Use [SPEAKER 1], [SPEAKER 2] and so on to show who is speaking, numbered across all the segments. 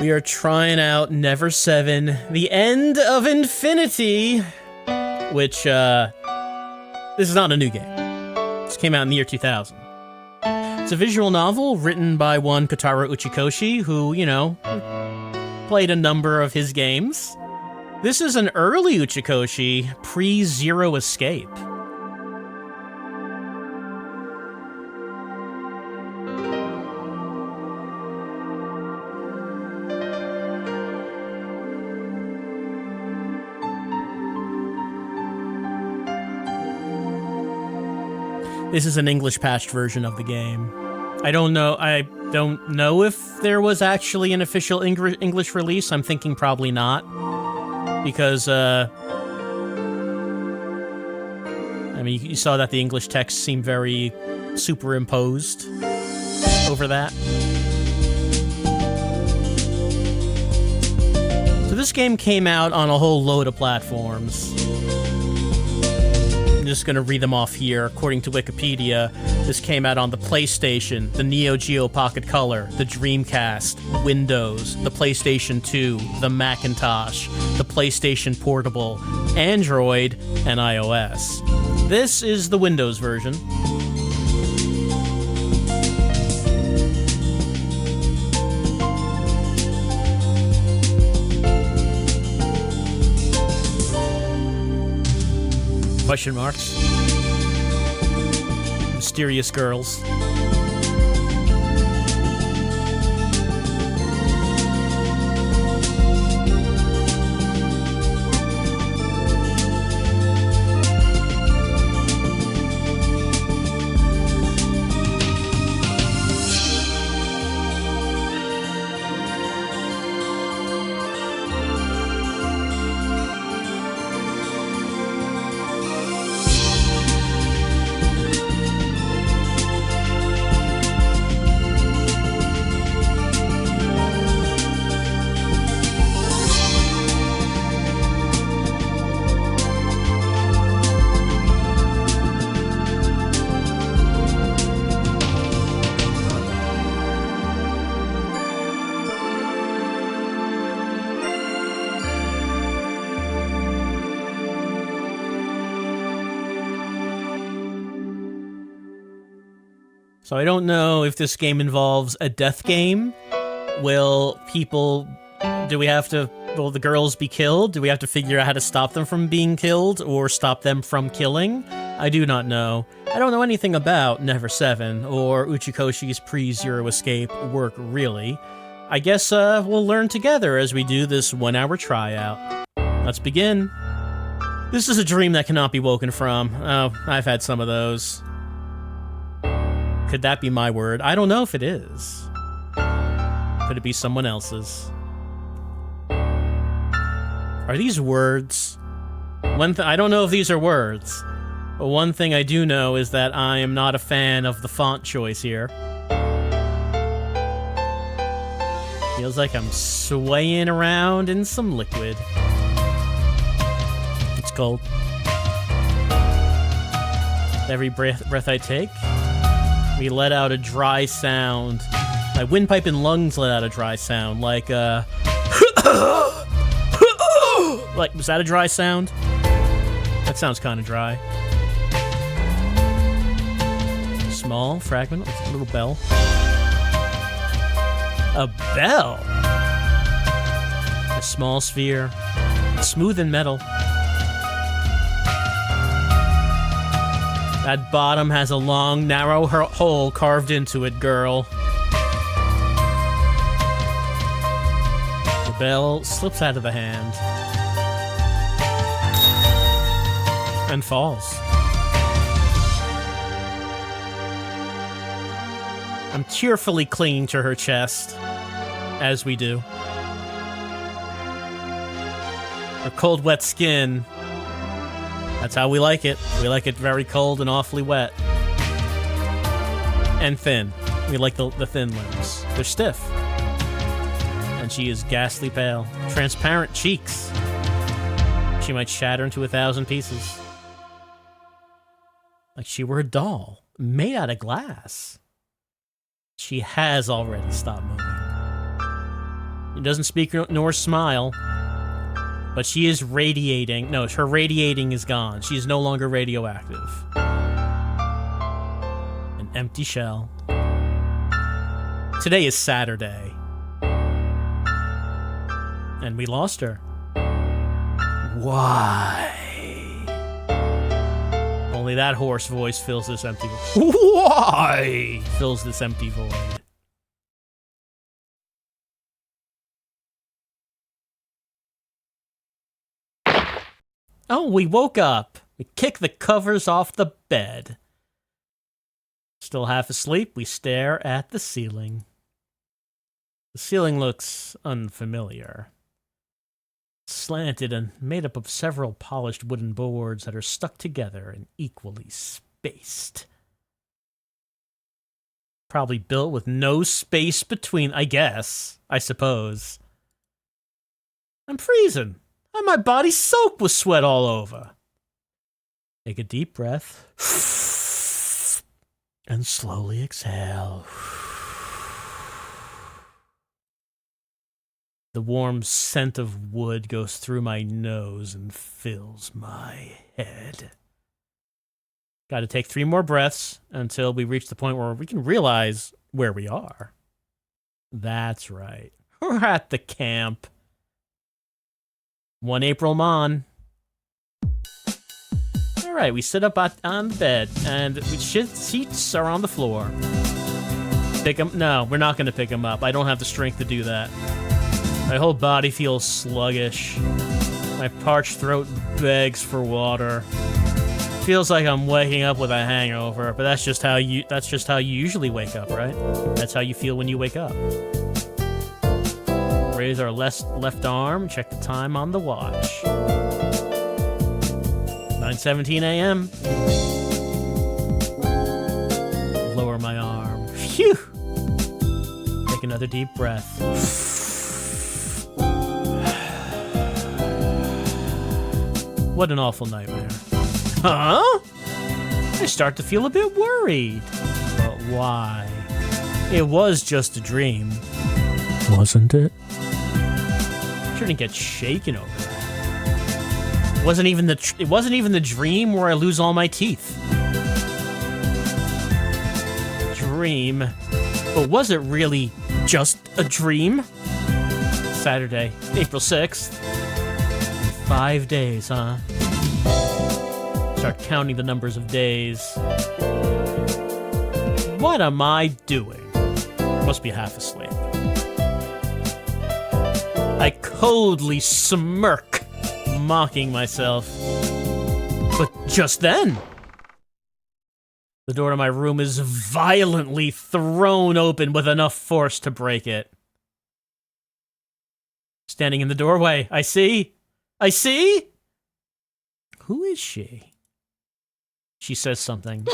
[SPEAKER 1] We are trying out Never 7, The End of Infinity, which, this is not a new game. This came out in the year 2000. It's a visual novel written by one Kotaro Uchikoshi, who, you know, played a number of his games. This is an early Uchikoshi, pre-Zero Escape. This is an English patched version of the game. I don't know if there was actually an official English release. I'm thinking probably not. Because, I mean, you saw that the English text seemed very superimposed over that. So this game came out on a whole load of platforms. I'm just going to read them off here. According to Wikipedia, this came out on the PlayStation, the Neo Geo Pocket Color, the Dreamcast, Windows, the PlayStation 2, the Macintosh, the PlayStation Portable, Android, and iOS. This is the Windows version. Question marks. Mysterious girls. So I don't know if this game involves a death game. Will the girls be killed? Do we have to figure out how to stop them from being killed or stop them from killing? I do not know. I don't know anything about Never 7 or Uchikoshi's pre-Zero Escape work, really. I guess we'll learn together as we do this 1-hour tryout. Let's begin. This is a dream that cannot be woken from. Oh, I've had some of those. Could that be my word? I don't know if it is. Could it be someone else's? Are these words? I don't know if these are words, but one thing I do know is that I am not a fan of the font choice here. Feels like I'm swaying around in some liquid. It's cold. Every breath I take, we let out a dry sound. My windpipe and lungs let out a dry sound, like, like, was that a dry sound? That sounds kind of dry. Small fragment, a little bell. A bell? A small sphere, smooth and metal. That bottom has a long, narrow hole carved into it, girl. The bell slips out of the hand and falls. I'm tearfully clinging to her chest, as we do. Her cold, wet skin. That's how we like it. We like it very cold and awfully wet. And thin. We like the thin limbs. They're stiff. And she is ghastly pale. Transparent cheeks. She might shatter into 1,000 pieces. Like she were a doll, made out of glass. She has already stopped moving. She doesn't speak nor smile. But she is radiating. No, her radiating is gone. She is no longer radioactive. An empty shell. Today is Saturday. And we lost her. Why? Only that hoarse voice fills this empty void. Why? Fills this empty void. Oh, we woke up. We kicked the covers off the bed. Still half asleep, we stare at the ceiling. The ceiling looks unfamiliar. Slanted and made up of several polished wooden boards that are stuck together and equally spaced. Probably built with no space between, I suppose. I'm freezing. And my body's soaked with sweat all over. Take a deep breath. And slowly exhale. The warm scent of wood goes through my nose and fills my head. Gotta take 3 more breaths until we reach the point where we can realize where we are. That's right. We're at the camp. 1 April Mon. Alright, we sit up on the bed, and seats are on the floor. Pick them? No, we're not going to pick them up. I don't have the strength to do that. My whole body feels sluggish. My parched throat begs for water. Feels like I'm waking up with a hangover, but that's just how you usually wake up, right? That's how you feel when you wake up. Raise our left arm, check the time on the watch. 9:17 a.m. Lower my arm. Phew! Take another deep breath. What an awful nightmare. Huh? I start to feel a bit worried. But why? It was just a dream. Wasn't it? Shouldn't get shaken over that. It wasn't even the dream where I lose all my teeth. Dream. But was it really just a dream? Saturday, April 6th. 5 days, huh? Start counting the numbers of days. What am I doing? Must be half asleep. I coldly smirk, mocking myself. But just then, the door to my room is violently thrown open with enough force to break it. Standing in the doorway, I see. Who is she? She says something.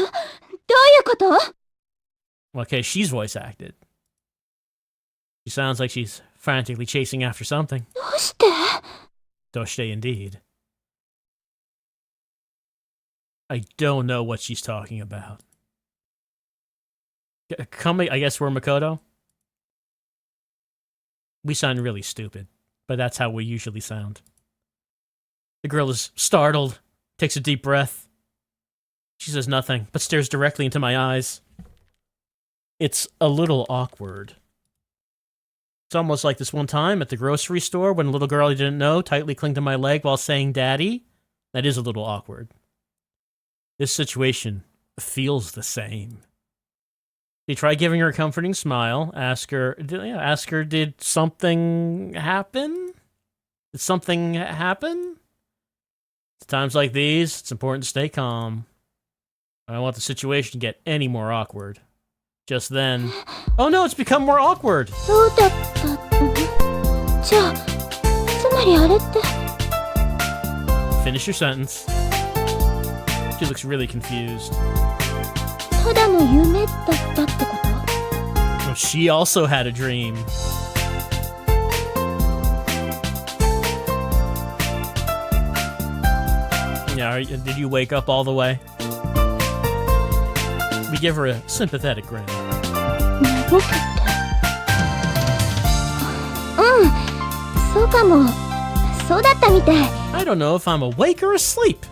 [SPEAKER 1] Okay, she's voice acted. She sounds like she's frantically chasing after something. Doshite indeed. I don't know what she's talking about. I guess we're Makoto? We sound really stupid, but that's how we usually sound. The girl is startled, takes a deep breath. She says nothing, but stares directly into my eyes. It's a little awkward. It's almost like this one time at the grocery store when a little girl I didn't know tightly clung to my leg while saying daddy. That is a little awkward. This situation feels the same. You try giving her a comforting smile, ask her, did something happen? Did something happen? At times like these, it's important to stay calm. I don't want the situation to get any more awkward. Just then... Oh no, it's become more awkward! Finish your sentence. She looks really confused. Oh, she also had a dream. Yeah, did you wake up all the way? We give her a sympathetic grin.
[SPEAKER 2] そうかも。そうだったみたい。
[SPEAKER 1] I don't know if I'm awake or asleep.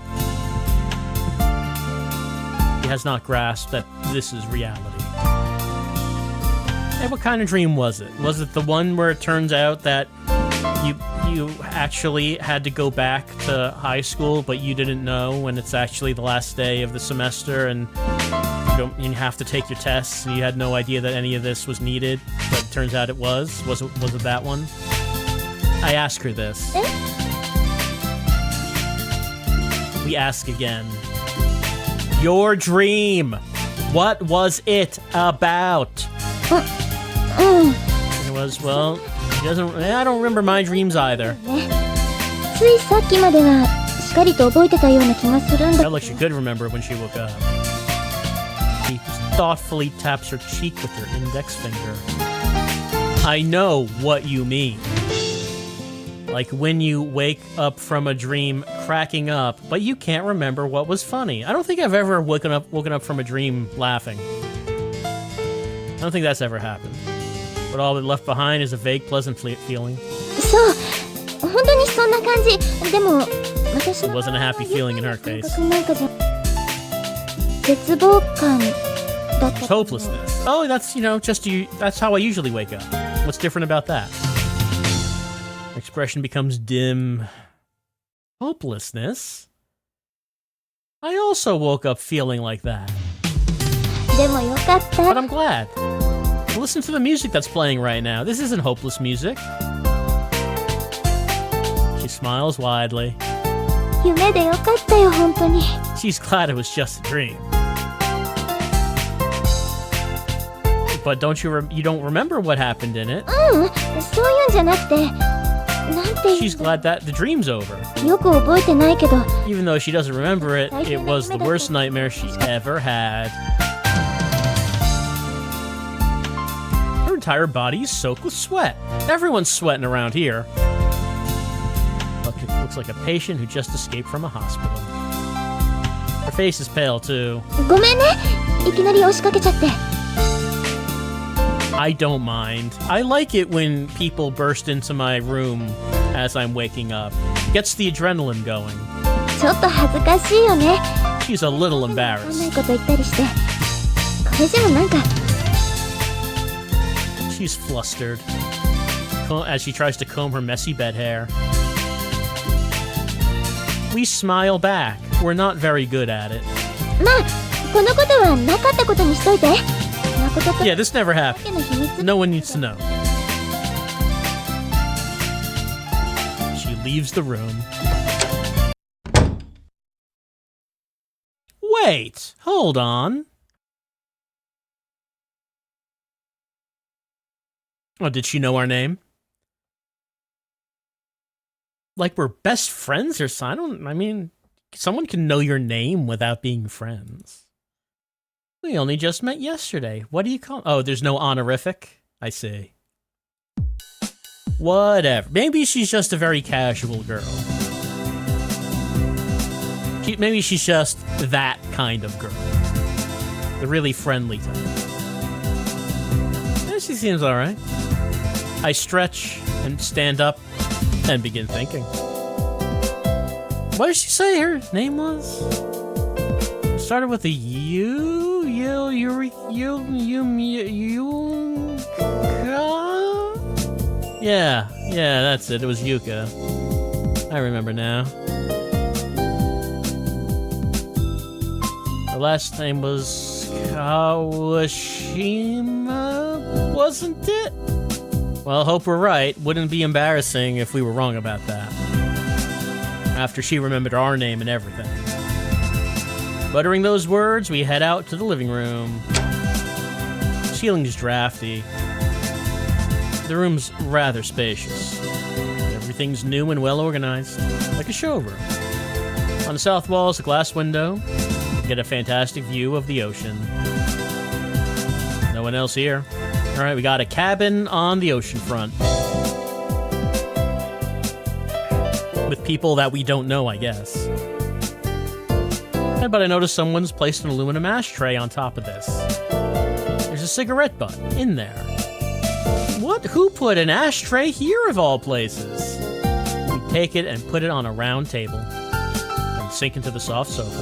[SPEAKER 1] He has not grasped that this is reality. Hey, what kind of dream was it? Was it the one where it turns out that you actually had to go back to high school, but you didn't know when it's actually the last day of the semester and you have to take your tests and you had no idea that any of this was needed, but it turns out it was? Was it that one? I ask her this. We ask again. Your dream. What was it about? It was, well, he doesn't. I don't remember my dreams either.
[SPEAKER 2] ついさっきまではしっかりと覚えてたような気がするんだ。
[SPEAKER 1] Felt like she could remember when she woke up. She thoughtfully taps her cheek with her index finger. I know what you mean. Like when you wake up from a dream cracking up, but you can't remember what was funny. I don't think I've ever woken up from a dream laughing. I don't think that's ever happened. But all that left behind is a vague, pleasant feeling.
[SPEAKER 2] そう、本当にそんな感じ。でも私
[SPEAKER 1] It wasn't a happy feeling in her case.
[SPEAKER 2] なんかじゃ絶望感だった。
[SPEAKER 1] It's hopelessness. Oh, that's, just you. That's how I usually wake up. What's different about that? Expression becomes dim. Hopelessness? I also woke up feeling like that.
[SPEAKER 2] でもよかった。
[SPEAKER 1] But I'm glad. Listen to the music that's playing right now. This isn't hopeless music. She smiles widely.
[SPEAKER 2] 夢でよかったよ、本当に。
[SPEAKER 1] She's glad it was just a dream. But you don't remember what happened in it.
[SPEAKER 2] そういうんじゃなくて、なんていう
[SPEAKER 1] She's glad that the dream's over.
[SPEAKER 2] よく覚えてないけど。
[SPEAKER 1] Even though she doesn't remember it, it was the worst nightmare she ever had. Her entire body is soaked with sweat. Everyone's sweating around here. Looks like a patient who just escaped from a hospital. Her face is pale, too.
[SPEAKER 2] ごめんね。いきなり押しかけちゃって。
[SPEAKER 1] I don't mind. I like it when people burst into my room as I'm waking up. Gets the adrenaline going.
[SPEAKER 2] ちょっと恥ずかしいよね。
[SPEAKER 1] She's a little
[SPEAKER 2] そんな
[SPEAKER 1] embarrassed.
[SPEAKER 2] こと言ったりして。これじゃなんか。
[SPEAKER 1] She's flustered as she tries to comb her messy bed hair. We smile back. We're not very good at it.
[SPEAKER 2] まあ、このことはなかったことにしといて。誠と
[SPEAKER 1] Yeah, this never happened.
[SPEAKER 2] だけの秘密。
[SPEAKER 1] No one needs to know. She leaves the room. Wait, hold on. Oh, did she know our name? Like we're best friends or something? I mean, someone can know your name without being friends. We only just met yesterday. What do you call? Oh, there's no honorific? I see. Whatever. Maybe she's just a very casual girl. Maybe she's just that kind of girl. The really friendly type. Yeah, she seems alright. I stretch and stand up and begin thinking. What did she say her name was? It started with a U? Yeah, that's it. It was Yuka. I remember now. Her last name was Kawashima, wasn't it? Well, hope we're right. Wouldn't be embarrassing if we were wrong about that. After she remembered our name and everything. Muttering those words, we head out to the living room. The ceiling's drafty. The room's rather spacious. Everything's new and well organized, like a showroom. On the south wall is a glass window. You get a fantastic view of the ocean. No one else here. Alright, we got a cabin on the ocean front. With people that we don't know, I guess. But I noticed someone's placed an aluminum ashtray on top of this. There's a cigarette butt in there. What? Who put an ashtray here of all places? We take it and put it on a round table and sink into the soft sofa.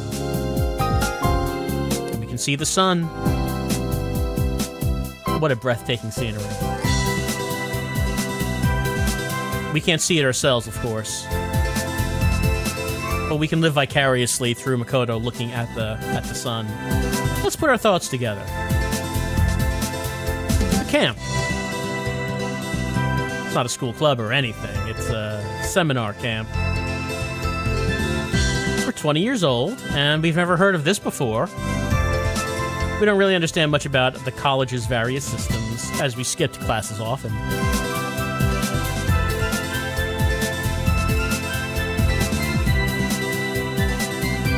[SPEAKER 1] And we can see the sun. What a breathtaking scenery. We can't see it ourselves, of course. But we can live vicariously through Makoto looking at the sun. Let's put our thoughts together. The camp. It's not a school club or anything. It's a seminar camp. We're 20 years old, and we've never heard of this before. We don't really understand much about the college's various systems, as we skipped classes often.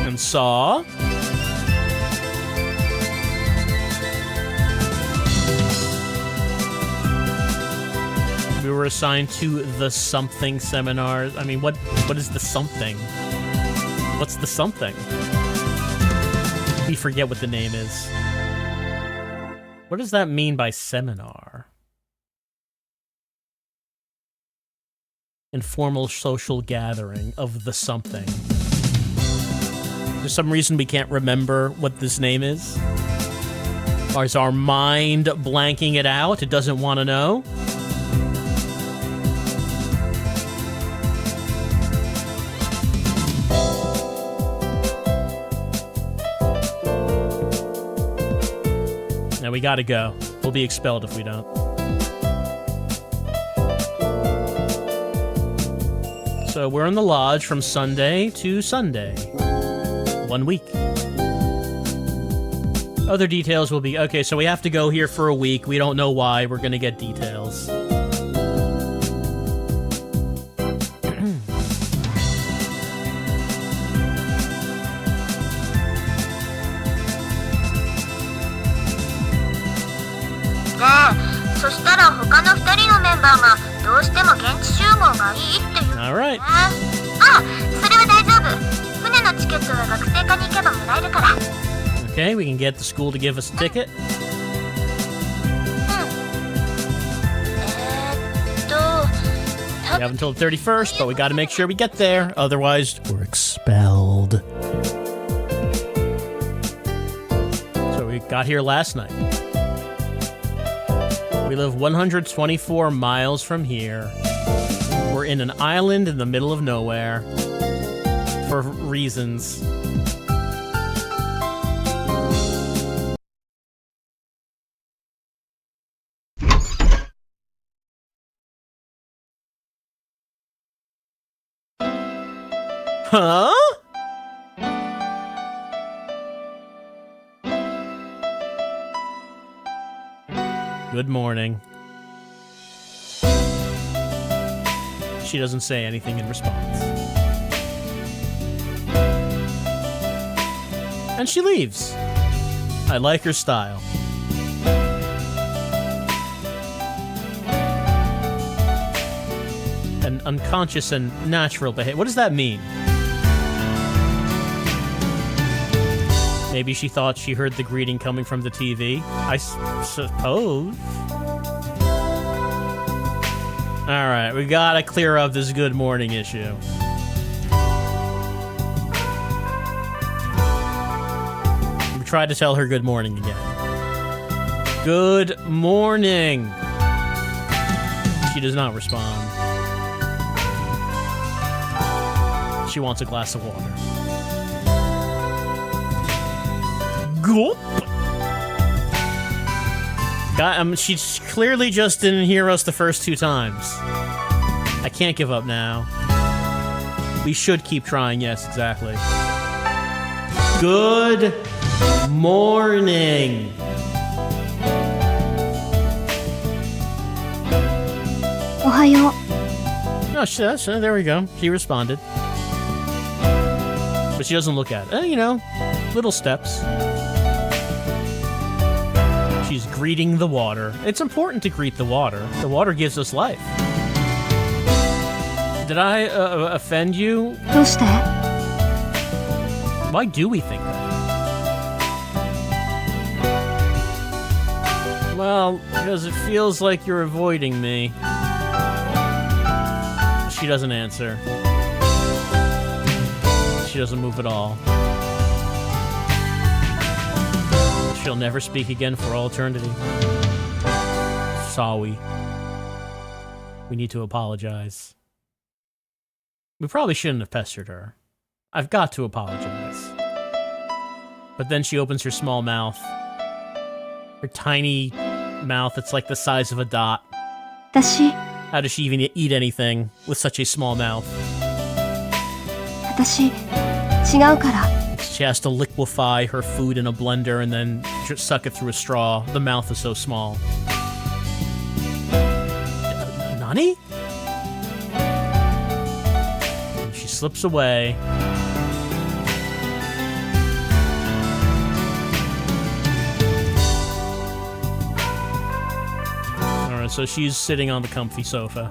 [SPEAKER 1] And saw... we were assigned to the something seminars. I mean, what is the something? What's the something? We forget what the name is. What does that mean by seminar? Informal social gathering of the something. There's some reason we can't remember what this name is? Or is our mind blanking it out? It doesn't want to know? Now we gotta go. We'll be expelled if we don't. So we're in the lodge from Sunday to Sunday. 1 week. Other details will be... okay, so we have to go here for a week. We don't know why. We're gonna get details. All right. Okay, we can get the school to give us a ticket. We have until the 31st, but we gotta make sure we get there. Otherwise, we're expelled. So we got here last night. We live 124 miles from here. We're in an island in the middle of nowhere. For reasons. Huh? Good morning. She doesn't say anything in response. And she leaves. I like her style. An unconscious and natural behavior. What does that mean? Maybe she thought she heard the greeting coming from the TV. I suppose. Alright, we gotta clear up this good morning issue. We tried to tell her good morning again. Good morning! She does not respond. She wants a glass of water. Gulp! She clearly just didn't hear us the first 2 times. I can't give up now. We should keep trying, yes, exactly. Good morning!
[SPEAKER 2] Ohayo.
[SPEAKER 1] Oh, there we go. She responded. But she doesn't look at it. You know, little steps. She's greeting the water. It's important to greet the water. The water gives us life. Did I offend you?
[SPEAKER 2] どうして?
[SPEAKER 1] Why do we think that? Well, because it feels like you're avoiding me. She doesn't answer. She doesn't move at all. She'll never speak again for all eternity. Sorry. We need to apologize. We probably shouldn't have pestered her. I've got to apologize. But then she opens her small mouth. Her tiny mouth, it's like the size of a dot.
[SPEAKER 2] 私
[SPEAKER 1] How does she even eat anything with such a small mouth?
[SPEAKER 2] 違うから
[SPEAKER 1] She has to liquefy her food in a blender and then just suck it through a straw. The mouth is so small. Nani? And she slips away. Alright, so she's sitting on the comfy sofa.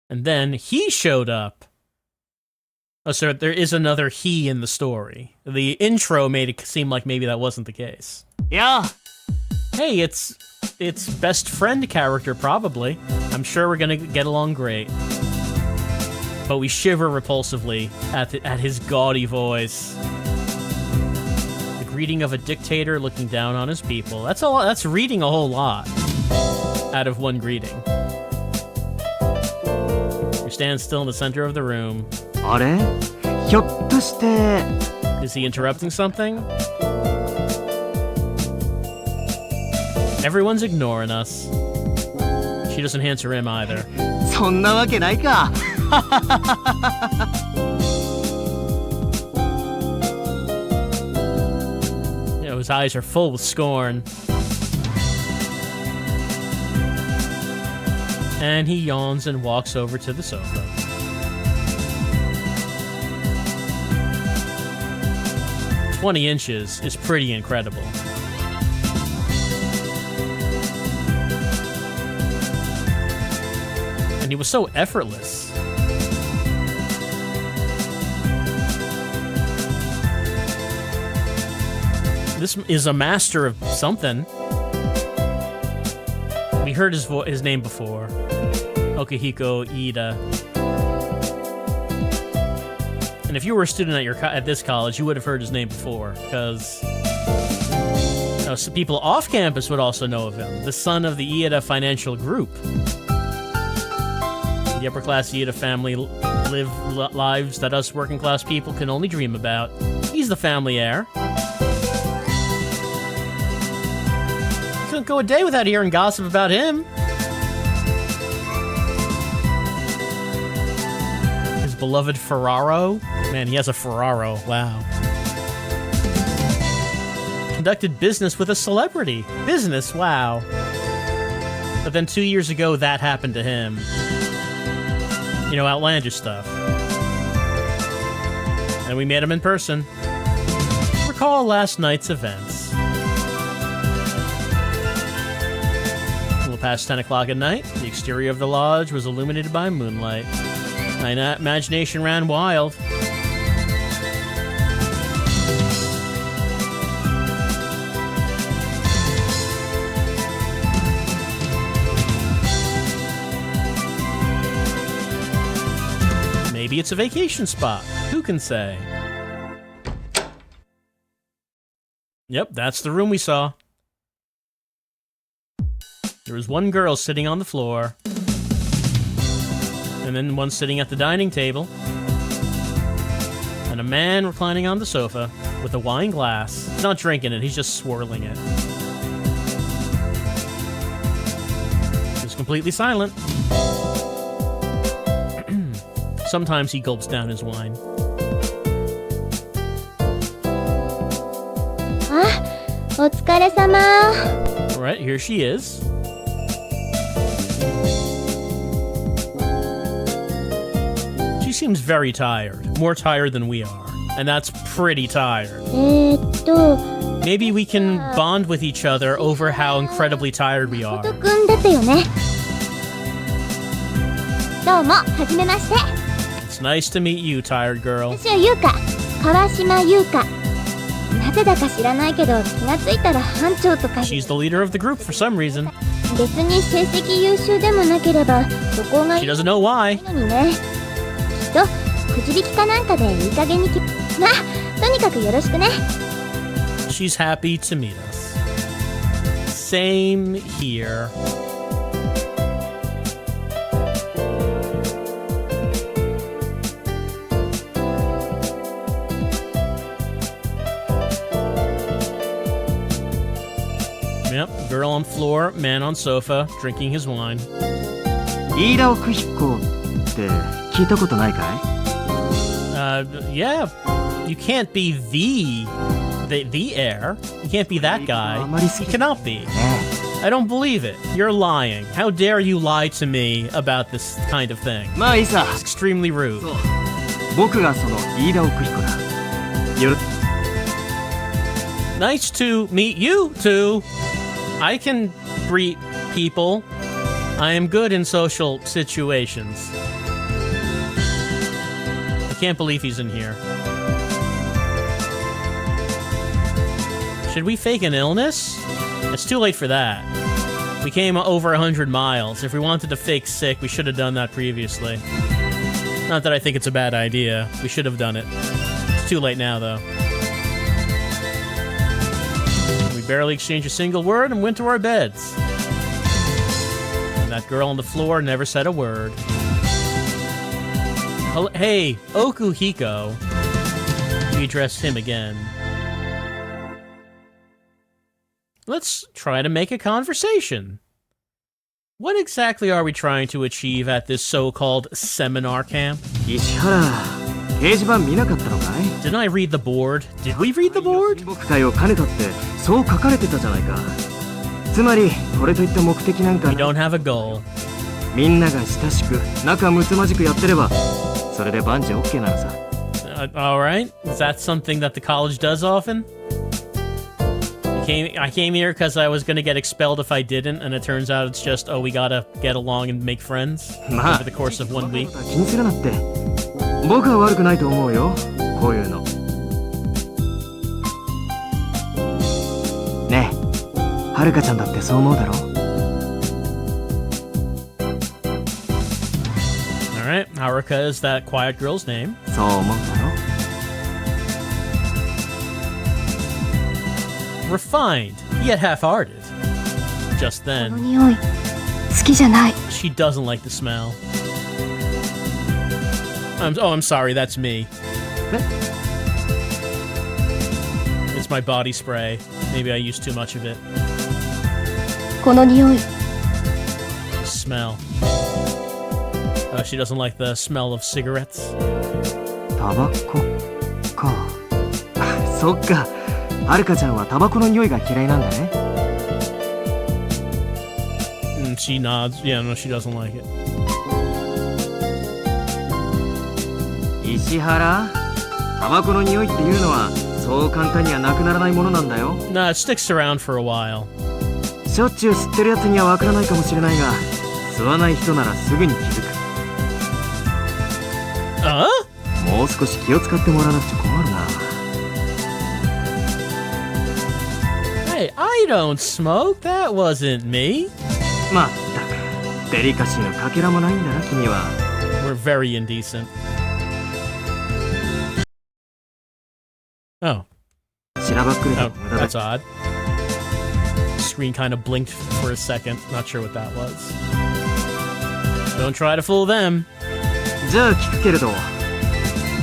[SPEAKER 1] And then he showed up. Oh, so there is another he in the story. The intro made it seem like maybe that wasn't the case.
[SPEAKER 3] Yeah.
[SPEAKER 1] Hey, it's best friend character, probably. I'm sure we're gonna get along great. But we shiver repulsively at his gaudy voice. The greeting of a dictator looking down on his people. That's a lot. That's reading a whole lot out of one greeting. You stand still in the center of the room.
[SPEAKER 3] あれひょっとして
[SPEAKER 1] Is he interrupting something? Everyone's ignoring us. She doesn't answer him either.
[SPEAKER 3] そんなわけないか
[SPEAKER 1] You know, his eyes are full with scorn. And he yawns and walks over to the sofa. "20 inches is pretty incredible." And he was so effortless. This is a master of something. We heard his name before. Okihiko Iida. And if you were a student at this college, you would have heard his name before, because some people off campus would also know of him. The son of the Iida Financial Group. The upper-class Iida family live lives that us working-class people can only dream about. He's the family heir. Couldn't go a day without hearing gossip about him. His beloved Ferraro. Man, he has a Ferraro. Wow. Conducted business with a celebrity. Business, wow. But then 2 years ago, that happened to him. You know, outlandish stuff. And we met him in person. Recall last night's events. A little past 10 o'clock at night, the exterior of the lodge was illuminated by moonlight. My imagination ran wild. Maybe it's a vacation spot. Who can say? Yep, that's the room we saw. There was one girl sitting on the floor. And then one sitting at the dining table. And a man reclining on the sofa with a wine glass. He's not drinking it, he's just swirling it. He was completely silent. Sometimes he gulps down his wine.
[SPEAKER 2] あ、お疲れ様
[SPEAKER 1] Alright, here she is. She seems very tired. More tired than we are. And that's pretty tired. Maybe we can bond with each other over how incredibly tired we are.
[SPEAKER 2] くんだったよねどうも、はじめまして
[SPEAKER 1] It's nice to meet you, tired girl.
[SPEAKER 2] 私は優香川島優香なぜだか知らないけど気がついたら班長とか
[SPEAKER 1] She's the leader of the group for some reason.
[SPEAKER 2] 別に成績優秀でもなければそこがい
[SPEAKER 1] She
[SPEAKER 2] い
[SPEAKER 1] doesn't know why.
[SPEAKER 2] のにね。きっとくじ引きかなんかでいい加減にまあとにかくよろしくね。
[SPEAKER 1] She's happy to meet us. Same here. Yep, girl on floor, man on sofa, drinking his wine.
[SPEAKER 3] 飯田奥彦って聞いたことないかい？
[SPEAKER 1] Yeah. You can't be the heir. You can't be that guy. You cannot be.
[SPEAKER 3] ね
[SPEAKER 1] I don't believe it. You're lying. How dare you lie to me about this kind of thing?
[SPEAKER 3] まあいいさ。
[SPEAKER 1] It's extremely rude.
[SPEAKER 3] そう。僕がその飯田奥彦だ。よろ
[SPEAKER 1] Nice to meet you too. I can greet people. I am good in social situations. I can't believe he's in here. Should we fake an illness? It's too late for that. We came over 100 miles. If we wanted to fake sick, we should have done that previously. Not that I think it's a bad idea. We should have done it. It's too late now, though. We barely exchanged a single word and went to our beds. And that girl on the floor never said a word. Hey, Okuhiko. We addressed him again. Let's try to make a conversation. What exactly are we trying to achieve at this so-called seminar camp?
[SPEAKER 3] 石原、掲示板見なかったのかい？
[SPEAKER 1] Didn't I read the board? Did we read the board?
[SPEAKER 3] 親睦会を兼ねたってそう書かれてたじゃないか。つまりこれといった目的なんか
[SPEAKER 1] We don't have a goal.
[SPEAKER 3] みんなが親しく仲睦まじくやってればそれで万事 OK なのさ。
[SPEAKER 1] Alright. Is that something that the college does often? I came here because I was going to get expelled if I didn't, and it turns out it's just, oh, we gotta get along and make friends over the course of 1 week.
[SPEAKER 3] 気にするなって。僕は悪くないと思うよ。こういうの。ねえ、はるかちゃんだってそう思うだろ？
[SPEAKER 1] Alright, Haruka is that quiet girl's name.
[SPEAKER 3] そう思うだろ？
[SPEAKER 1] Refined, yet half-hearted. Just
[SPEAKER 2] この
[SPEAKER 1] then,
[SPEAKER 2] 匂い好きじゃない。
[SPEAKER 1] she doesn't like the smell. I'm sorry, that's me. It's my body spray. Maybe I used too much of it.
[SPEAKER 2] この匂い
[SPEAKER 1] The smell. Oh, she doesn't like the smell of cigarettes.
[SPEAKER 3] タバコか。あ、そっか。はるかちゃんはタバコの匂いが嫌いなんだね。
[SPEAKER 1] And she nods. Yeah, no, she doesn't like it.
[SPEAKER 3] 石原、タバコの匂いっていうのはそう簡単にはなくならないものなんだよ。
[SPEAKER 1] Nah, it sticks around for a while.
[SPEAKER 3] しょっちゅう吸ってるやつにはわからないかもしれないが、吸わない人ならすぐに気づく。もう少し気を使ってもらわなくちゃ困るな。
[SPEAKER 1] Hey, I don't smoke. That wasn't me.
[SPEAKER 3] まったく、デリカシーのかけらもないんだな、君は。
[SPEAKER 1] We're very indecent. Oh.
[SPEAKER 3] しらばっくれた
[SPEAKER 1] Oh,
[SPEAKER 3] 無駄だ。
[SPEAKER 1] that's odd. Screen kind of blinked for a second. Not sure what that was. Don't try to fool them.
[SPEAKER 3] じゃあ聞くけれど、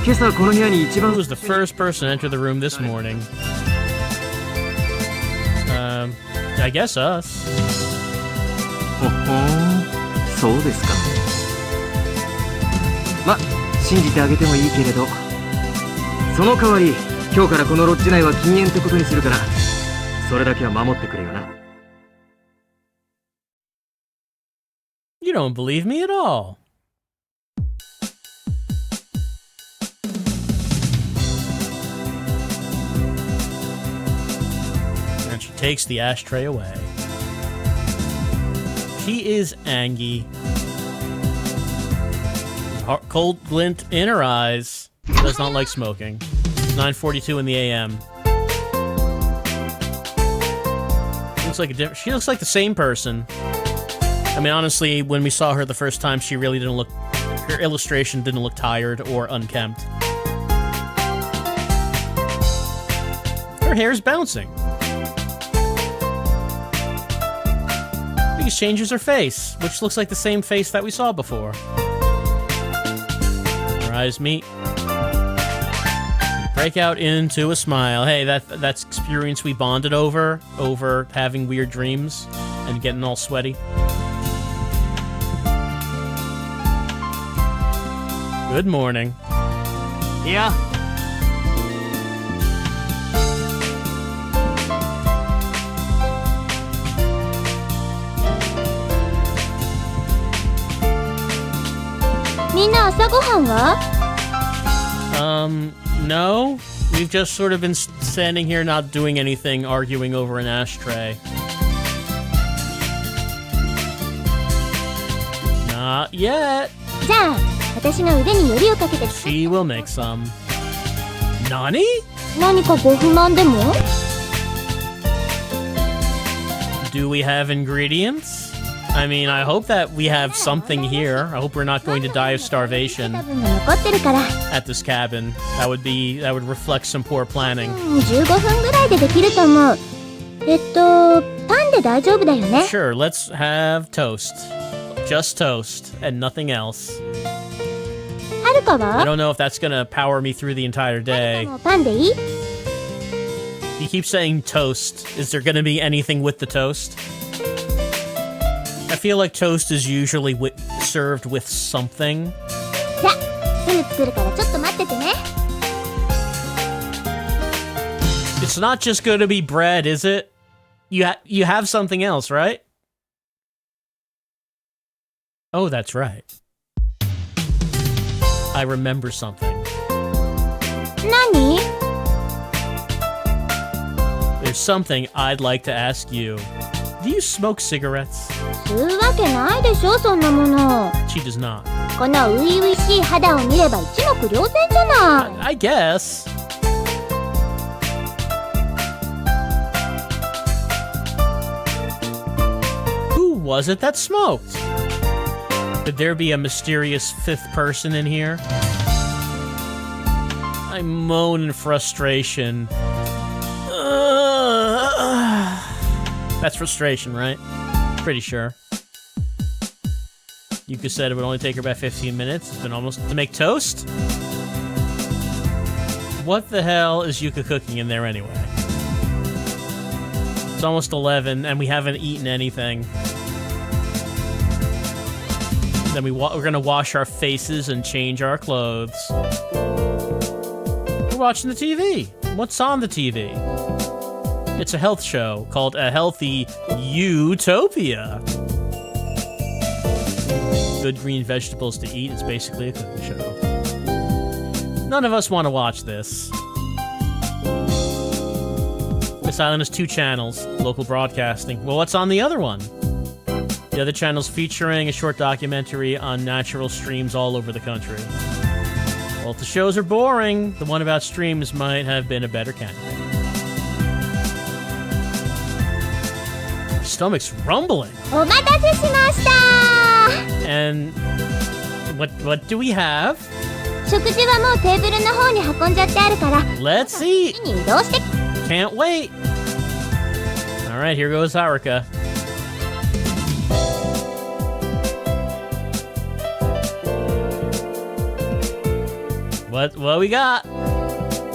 [SPEAKER 3] 今朝この部屋に一番
[SPEAKER 1] Who was the first person to enter the room this morning? I guess us.
[SPEAKER 3] ほほーん、そうですか。ま、信じてあげてもいいけれど、その代わり今日からこのロッジ内は禁煙ってことにするから、それだけは守ってくれよな。
[SPEAKER 1] You don't believe me at all. And she takes the ashtray away. She is Angie. Cold glint in her eyes. Does not like smoking. 9:42 in the AM. looks like she looks like the same person. I mean, honestly, when we saw her the first time, she really didn't look... Her illustration didn't look tired or unkempt. Her hair's bouncing. These changes her face, which looks like the same face that we saw before. Her eyes meet. Break out into a smile. Hey, that's experience we bonded over having weird dreams and getting all sweaty. Good morning.
[SPEAKER 3] Yeah.
[SPEAKER 1] No. We've just sort of been standing here not doing anything, arguing over an ashtray. Not yet. She will make some. Nani? Do we have ingredients? I mean, I hope that we have something here. I hope we're not going to die of starvation at this cabin. That would reflect some poor planning. Sure, let's have toast. Just toast and nothing else. I don't know if that's gonna power me through the entire day. You keep saying toast. Is there gonna be anything with the toast? I feel like toast is usually served with something. It's not just gonna be bread, is it? You have something else, right? Oh, that's right. I remember something.
[SPEAKER 2] Nani?
[SPEAKER 1] There's something I'd like to ask you. Do you smoke cigarettes? She does not. I guess. Who was it that smoked? Could there be a mysterious fifth person in here? I moan in frustration. That's frustration, right? Pretty sure. Yuka said it would only take her about 15 minutes. It's been almost to make toast? What the hell is Yuka cooking in there anyway? It's almost 11 and we haven't eaten anything. Then we're gonna wash our faces and change our clothes. We're watching the TV. What's on the TV? It's a health show called A Healthy Utopia. Good green vegetables to eat. It's basically a cooking show. None of us want to watch this. This island has 2 channels. Local broadcasting. Well, what's on the other one? The other channel's featuring a short documentary on natural streams all over the country. Well, if the shows are boring, the one about streams might have been a better candidate. Stomach's rumbling. And what do we have? Let's eat. Can't wait. All right, here goes Haruka. What we got?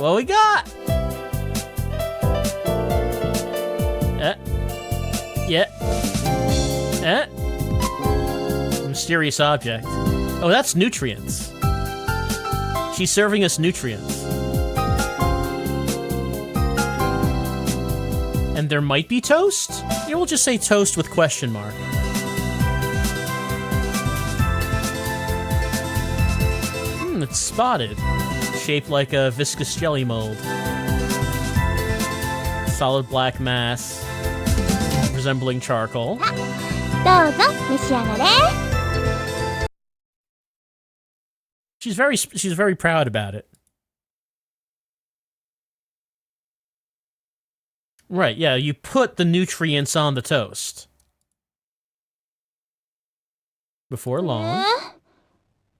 [SPEAKER 1] What we got? Yeah. Mysterious object. Oh, that's nutrients. She's serving us nutrients. And there might be toast? Yeah, we'll just say toast with question mark. It's spotted. Shaped like a viscous jelly mold. Solid black mass. Resembling charcoal. She's very proud about it. Right, yeah, you put the nutrients on the toast. Before long.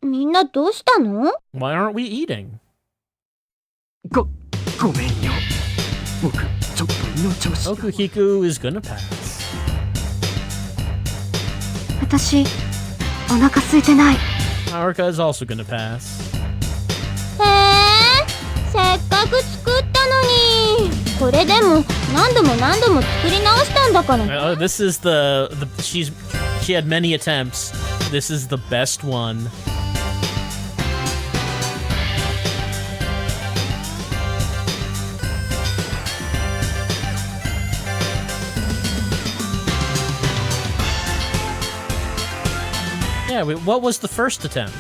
[SPEAKER 2] みんなどうしたの？
[SPEAKER 1] Why aren't we eating?
[SPEAKER 3] ごめんよ。僕ちょっと胃の調子。
[SPEAKER 1] Okuhiku is gonna pass.
[SPEAKER 2] 私、お腹空いてない。
[SPEAKER 1] Haruka is also gonna pass.
[SPEAKER 2] せっかく作ったのに。これでも何度も作り直したんだから。
[SPEAKER 1] This is she had many attempts. This is the best one. Yeah, what was the first attempt?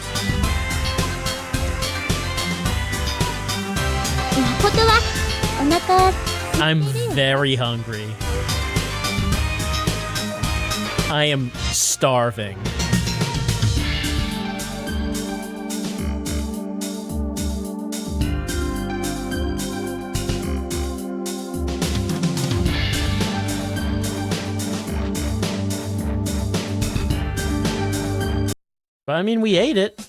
[SPEAKER 2] 誠はお腹。
[SPEAKER 1] I'm very hungry. I am starving. But I mean, we ate it.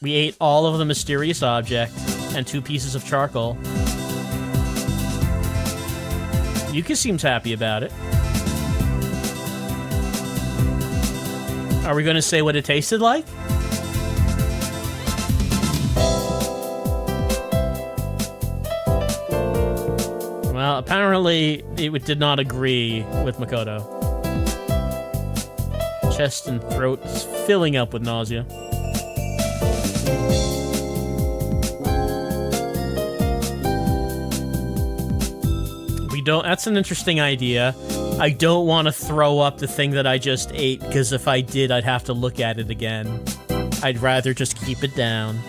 [SPEAKER 1] We ate all of the mysterious object and 2 pieces of charcoal. Yuka seems happy about it. Are we going to say what it tasted like? Well, apparently it did not agree with Makoto. Chest and throat is filling up with nausea. That's an interesting idea. I don't want to throw up the thing that I just ate, because if I did, I'd have to look at it again. I'd rather just keep it down.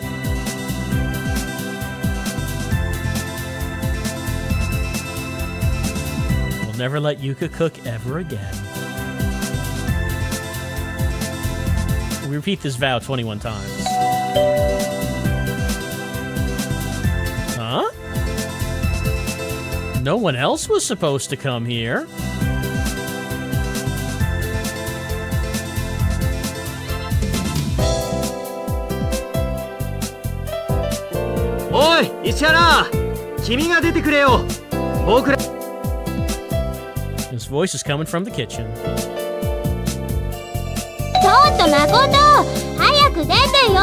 [SPEAKER 1] We'll never let Yuka cook ever again. We repeat this vow 21 times. Huh? No one else was supposed to come here.
[SPEAKER 3] Oi, Ishihara! 君が出てくれよ。僕ら。
[SPEAKER 1] His voice is coming from the kitchen.
[SPEAKER 2] ちょっと誠、早く出てよ。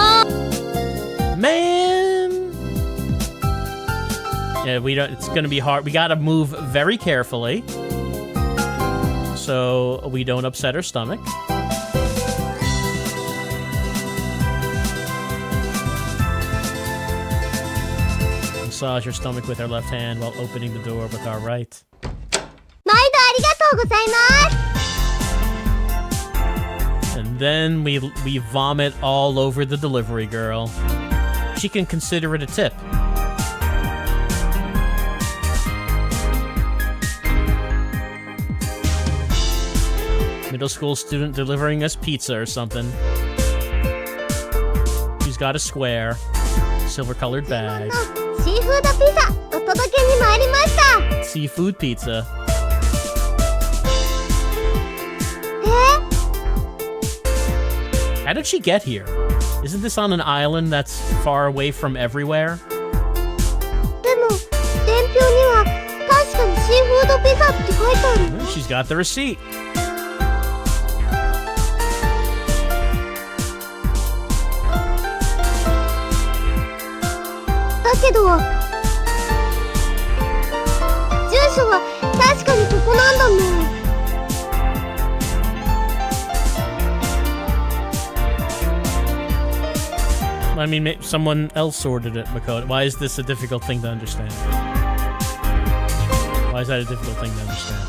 [SPEAKER 1] Man! Yeah, it's gonna be hard. We gotta move very carefully so we don't upset her stomach. Massage her stomach with our left hand while opening the door with our right.
[SPEAKER 2] 毎度ありがとうございます。
[SPEAKER 1] And then we vomit all over the delivery girl. She can consider it a tip. Middle school student delivering us pizza or something. She's got a square, silver-colored bag.
[SPEAKER 2] シーフードピザお届けに参りました。
[SPEAKER 1] Seafood pizza. How did she get here? Isn't this on an island that's far away from everywhere?
[SPEAKER 2] でも伝票には確かにシーフードピザって書いてある。
[SPEAKER 1] She's got the receipt.
[SPEAKER 2] だけど住所は確かにここなんだもん。
[SPEAKER 1] I mean, someone else ordered it, Makoto. Why is this a difficult thing to understand? Why is that a difficult thing to understand?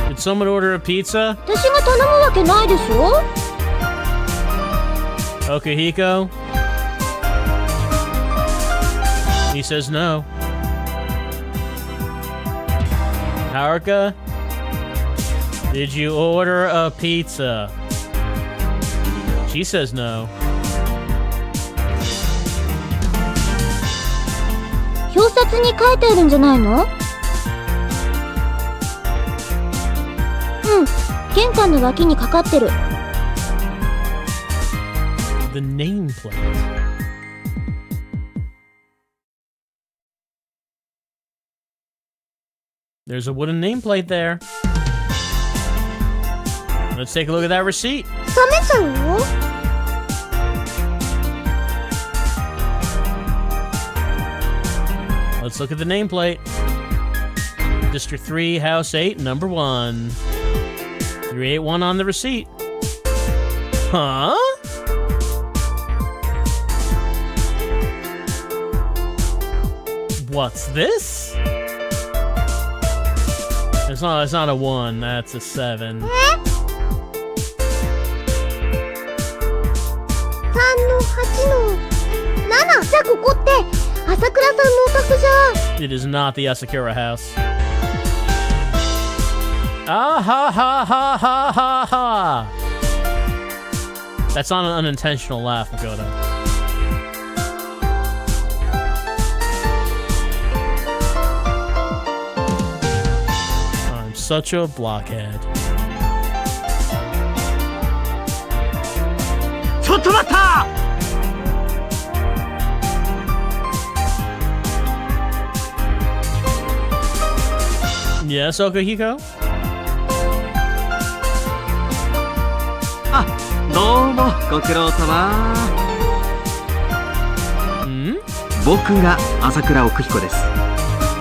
[SPEAKER 1] Did someone order a pizza?
[SPEAKER 2] 私が頼むわけないでしょ。
[SPEAKER 1] Okuhiko? He says no. Haruka? Did you order a pizza? She says no.
[SPEAKER 2] 札に書いてあるんじゃないの？うん、玄関の脇にかかってる。
[SPEAKER 1] The nameplate. There's a wooden nameplate there. Let's take a look at that receipt.
[SPEAKER 2] 冷めちゃうよ。
[SPEAKER 1] Let's look at the nameplate. District 3, House 8, number 1. 381 on the receipt. Huh? What's this? It's not a 1, that's a 7.
[SPEAKER 2] 3の8の7。じゃあここって朝倉さんのお宅じゃ。
[SPEAKER 1] It is not the Asakura house. Ah ha ha ha ha ha ha! That's not an unintentional laugh, Makoto. I'm such a blockhead.
[SPEAKER 3] ちょっと待った！
[SPEAKER 1] Yes, Okuhiko?
[SPEAKER 3] あ、どうもご苦労様。
[SPEAKER 1] Hmm?
[SPEAKER 3] 僕が朝倉奥彦です。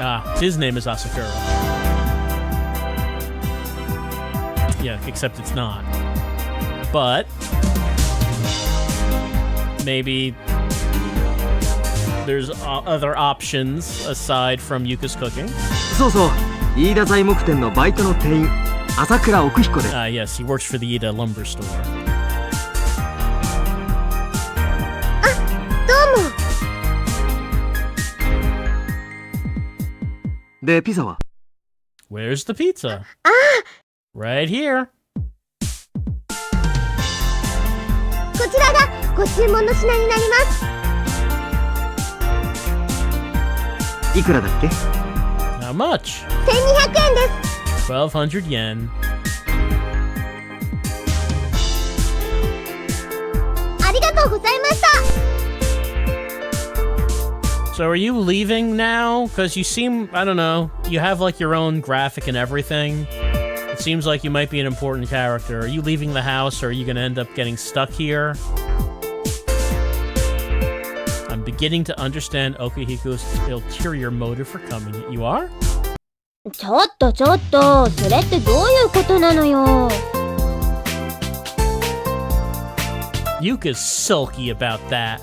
[SPEAKER 1] Ah, his name is Asakura. Yeah, except it's not. But maybe there's other options aside from Yuka's cooking.
[SPEAKER 3] そうそう、飯田材木店のバイトの店員、朝倉奥彦です。
[SPEAKER 1] Ah, yes, he works for the Ida lumber store.
[SPEAKER 2] どうも。
[SPEAKER 3] で、ピザは？
[SPEAKER 1] Where's the pizza? Right here.
[SPEAKER 2] こちらがご注文の品になります。
[SPEAKER 3] いくらだっけ？
[SPEAKER 1] How much?
[SPEAKER 2] 1200円です。
[SPEAKER 1] 1200 yen.
[SPEAKER 2] ありがとうございました。
[SPEAKER 1] So are you leaving now? Because you seem, I don't know, you have like your own graphic and everything. It seems like you might be an important character. Are you leaving the house or are you going to end up getting stuck here? I'm beginning to understand Okuhiko's ulterior motive for coming. You are?
[SPEAKER 2] ちょっとちょっと、それってどういうことなのよ。
[SPEAKER 1] Yuka's sulky about that.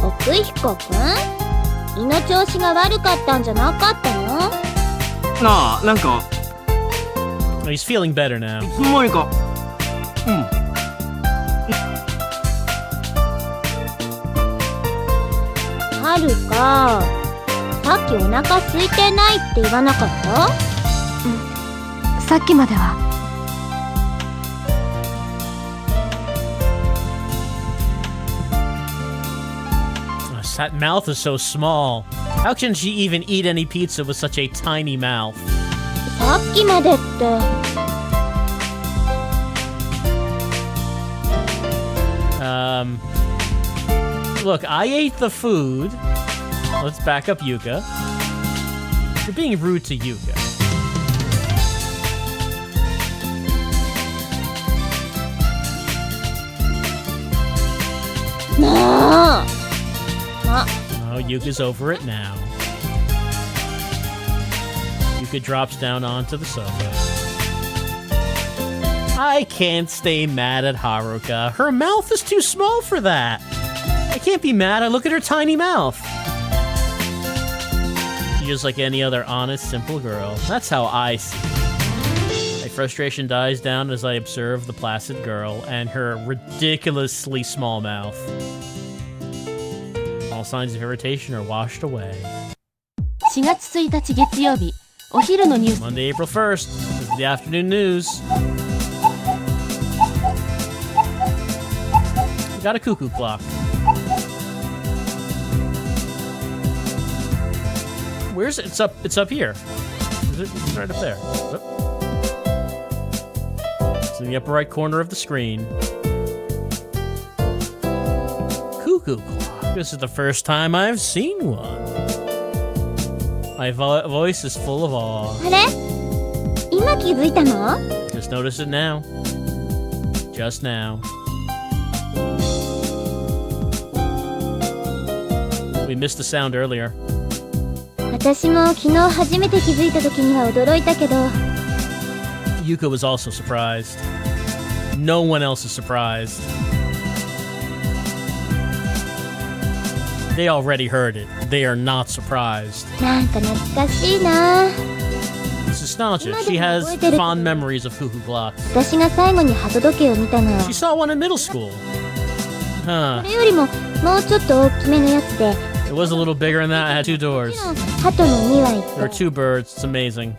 [SPEAKER 2] 奥彦くん、胃の調子が悪かったんじゃなかったの？
[SPEAKER 3] ああ、なんか
[SPEAKER 1] He's feeling better now.
[SPEAKER 3] いつの間にか。うん。
[SPEAKER 2] はるか、さっきお腹空いてないって言わなかった？うん、さっきまでは。
[SPEAKER 1] That mouth is so small. How can she even eat any pizza with such a tiny mouth?
[SPEAKER 2] さっきまでって。
[SPEAKER 1] Look, I ate the food. Let's back up Yuka. You're being rude to Yuka.
[SPEAKER 2] No.
[SPEAKER 1] Oh, Yuka's over it now. Yuka drops down onto the sofa. I can't stay mad at Haruka. Her mouth is too small for that. I can't be mad. I look at her tiny mouth. She's just like any other honest, simple girl. That's how I see it. My frustration dies down as I observe the placid girl and her ridiculously small mouth. All signs of irritation are washed away.
[SPEAKER 2] 4月1日月曜日、お昼のニュース。
[SPEAKER 1] Monday, April 1st. This is the afternoon news. We got a cuckoo clock. Where's it? It's up here. It's right up there. Oh. It's in the upper right corner of the screen. Cuckoo clock. This is the first time I've seen one. My voice is full of awe.
[SPEAKER 2] あれ今気づいたの
[SPEAKER 1] Just notice it now. Just now. We missed the sound earlier.
[SPEAKER 2] 私も昨日初めて気づいた時には驚いたけど
[SPEAKER 1] Yuka was also surprised. No one else is surprised. They already heard it. They are not surprised.
[SPEAKER 2] なんか懐かしいな
[SPEAKER 1] It's nostalgia. She has fond memories of cuckoo clocks.
[SPEAKER 2] 私が最後に鳩時計を見たのは
[SPEAKER 1] She saw one in middle school.
[SPEAKER 2] そ
[SPEAKER 1] Huh.
[SPEAKER 2] れよりももうちょっと大きめのやつで
[SPEAKER 1] It was a little bigger than that. It had 2 doors.
[SPEAKER 2] もちろん鳩の2羽い
[SPEAKER 1] There are
[SPEAKER 2] て
[SPEAKER 1] 2 birds. It's amazing.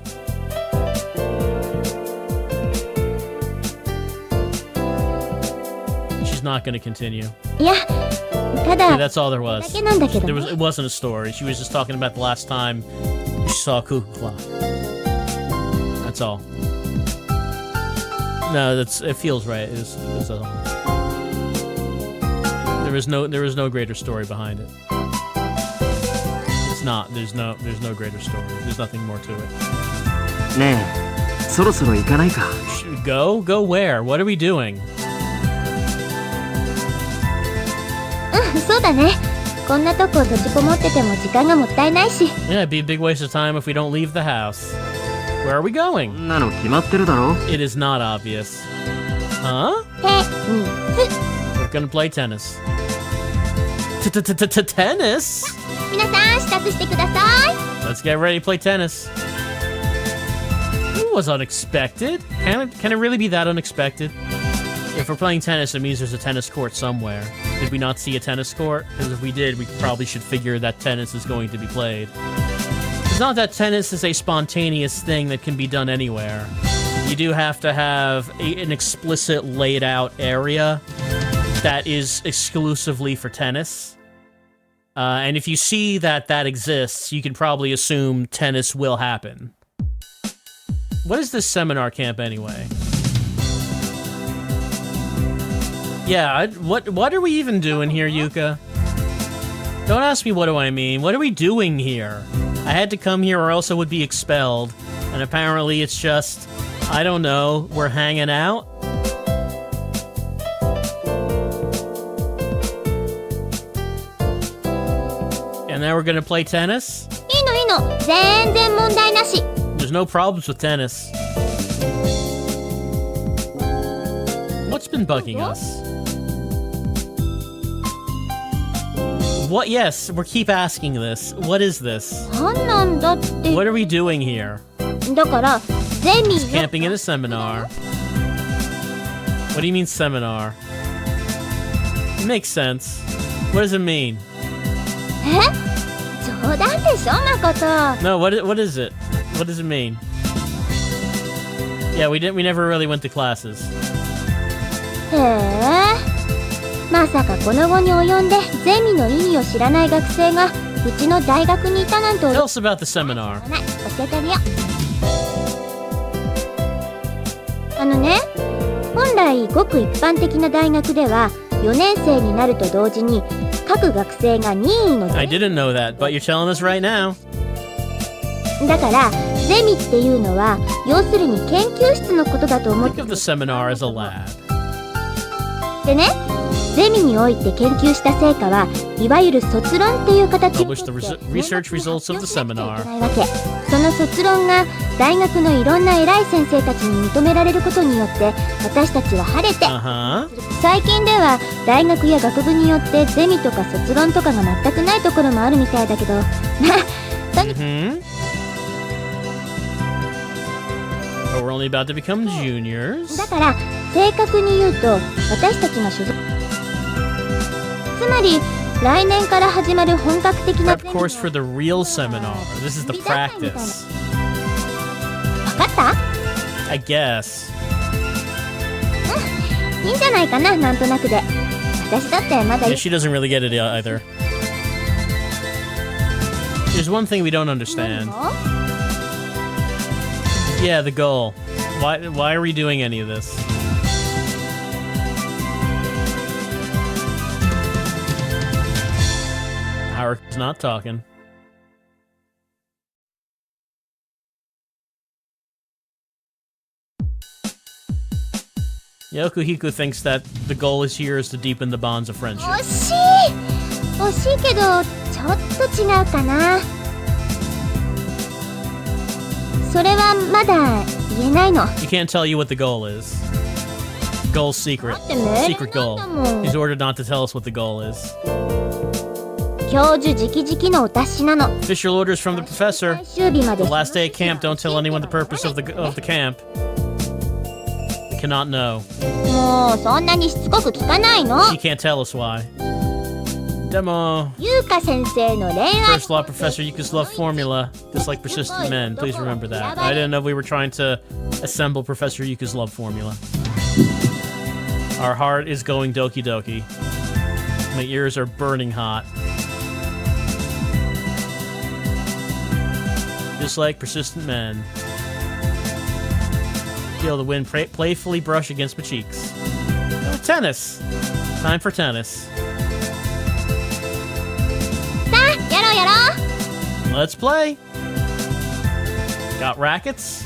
[SPEAKER 1] She's not going to continue.
[SPEAKER 2] いやた
[SPEAKER 1] Yeah,
[SPEAKER 2] だ
[SPEAKER 1] that's all there
[SPEAKER 2] だ
[SPEAKER 1] was.
[SPEAKER 2] けなんだけど
[SPEAKER 1] It
[SPEAKER 2] ね
[SPEAKER 1] wasn't a story. She was just talking about the last time she saw a cuckoo clock. That's all. No, it feels right. It's all. There is no greater story behind it. It's not. There's no greater story. There's nothing more to it.
[SPEAKER 3] ねえ、そろそろ行かないか。
[SPEAKER 1] Go where? What are we doing?
[SPEAKER 2] うんそうだねこんなとこ閉じこもってても時間がもったいないし
[SPEAKER 1] Yeah, it'd be a big waste of time if we don't leave the house. Where are we
[SPEAKER 3] そ
[SPEAKER 1] going?
[SPEAKER 3] んなの決まってるだろ。
[SPEAKER 1] It is not obvious. Huh?
[SPEAKER 2] テニス
[SPEAKER 1] We're gonna play tennis. Tennis?
[SPEAKER 2] 皆さん支度してください
[SPEAKER 1] Let's get ready to play tennis. It was unexpected. Can it really be that unexpected? If we're playing tennis, it means there's a tennis court somewhere. Did we not see a tennis court? Because if we did, we probably should figure that tennis is going to be played. It's not that tennis is a spontaneous thing that can be done anywhere. You do have to have an explicit laid out area that is exclusively for tennis. And if you see that exists, you can probably assume tennis will happen. What is this seminar camp anyway? Yeah, what are we even doing here, Yuka? Don't ask me what do I mean. What are we doing here? I had to come here or else I would be expelled. And apparently it's just, I don't know, we're hanging out? And now we're gonna play tennis?
[SPEAKER 2] いいのいいの全然問題なし
[SPEAKER 1] There's no problems with tennis. What's been bugging us? What? Yes, we keep asking this. What is this?
[SPEAKER 2] なんなんだって
[SPEAKER 1] What are we doing here?
[SPEAKER 2] だからゼミの
[SPEAKER 1] Camping in a seminar. What do you mean seminar? It makes sense. What does it mean?
[SPEAKER 2] 冗談でしょ誠
[SPEAKER 1] No, what is it? What does it mean? Yeah, we never really went to classes.
[SPEAKER 2] へえまさかこの後に及んでゼミの意味を知らない学生がうちの大学にいたなんて
[SPEAKER 1] Tell us about the seminar.
[SPEAKER 2] ない教えてあげようあのね本来ごく一般的な大学では4年生になると同時に各学生が任意の
[SPEAKER 1] I didn't know that, but you're telling us right now.
[SPEAKER 2] だからゼミっていうのは要するに研究室のことだと思っ
[SPEAKER 1] Think
[SPEAKER 2] て
[SPEAKER 1] of the seminar as a lab.
[SPEAKER 2] でねゼミにおいて研究した成果はいわゆる卒論っていう形をと
[SPEAKER 1] Publish
[SPEAKER 2] って
[SPEAKER 1] the research results of the
[SPEAKER 2] 発表しな
[SPEAKER 1] seminar.
[SPEAKER 2] きゃいけないわけその卒論が大学のいろんな偉い先生たちに認められることによって私たちは晴れて
[SPEAKER 1] Uh-huh.
[SPEAKER 2] 最近では大学や学部によってゼミとか卒論とかが全くないところもあるみたいだけどとに
[SPEAKER 1] Mm-hmm. But we're only about to become juniors.
[SPEAKER 2] だから正確に言うと私たちが所属つまり来年から始まる本格的な
[SPEAKER 1] Prep course for the real seminar. This is the practice.
[SPEAKER 2] 分かった
[SPEAKER 1] I guess.
[SPEAKER 2] いいんじゃないかななんとなくで私だってまだ
[SPEAKER 1] Yeah, she doesn't really get it either. There's one thing we don't understand.
[SPEAKER 2] 何が
[SPEAKER 1] Yeah, the goal. Why are we doing any of this? Haruka's not talking. Okuhiko thinks that the goal is here is to deepen the bonds of friendship.
[SPEAKER 2] 惜しいけどちょっと違うかな。それはまだ言えないの。
[SPEAKER 1] He can't tell you what the goal is. Goal's secret.
[SPEAKER 2] だって命令
[SPEAKER 1] Secret goal.
[SPEAKER 2] なんだもん。
[SPEAKER 1] He's ordered not to tell us what the goal is.
[SPEAKER 2] 教授直々のお達しなの。
[SPEAKER 1] Official orders from the professor.
[SPEAKER 2] 最終日まで
[SPEAKER 1] The last day at camp, don't tell anyone the purpose of the camp. They cannot know.
[SPEAKER 2] もうそんなにしつこく聞かないの。
[SPEAKER 1] He can't tell us why. Demo.
[SPEAKER 2] 優香先生の恋愛
[SPEAKER 1] First law, Professor Yuka's love formula. Dislike persistent men. Please remember that. I didn't know we were trying to assemble Professor Yuka's love formula. Our heart is going doki doki. My ears are burning hot. Dislike persistent men. Feel the wind playfully brush against my cheeks. Oh, tennis! Time for tennis.
[SPEAKER 2] さあやろうやろう。
[SPEAKER 1] Let's play! Got rackets?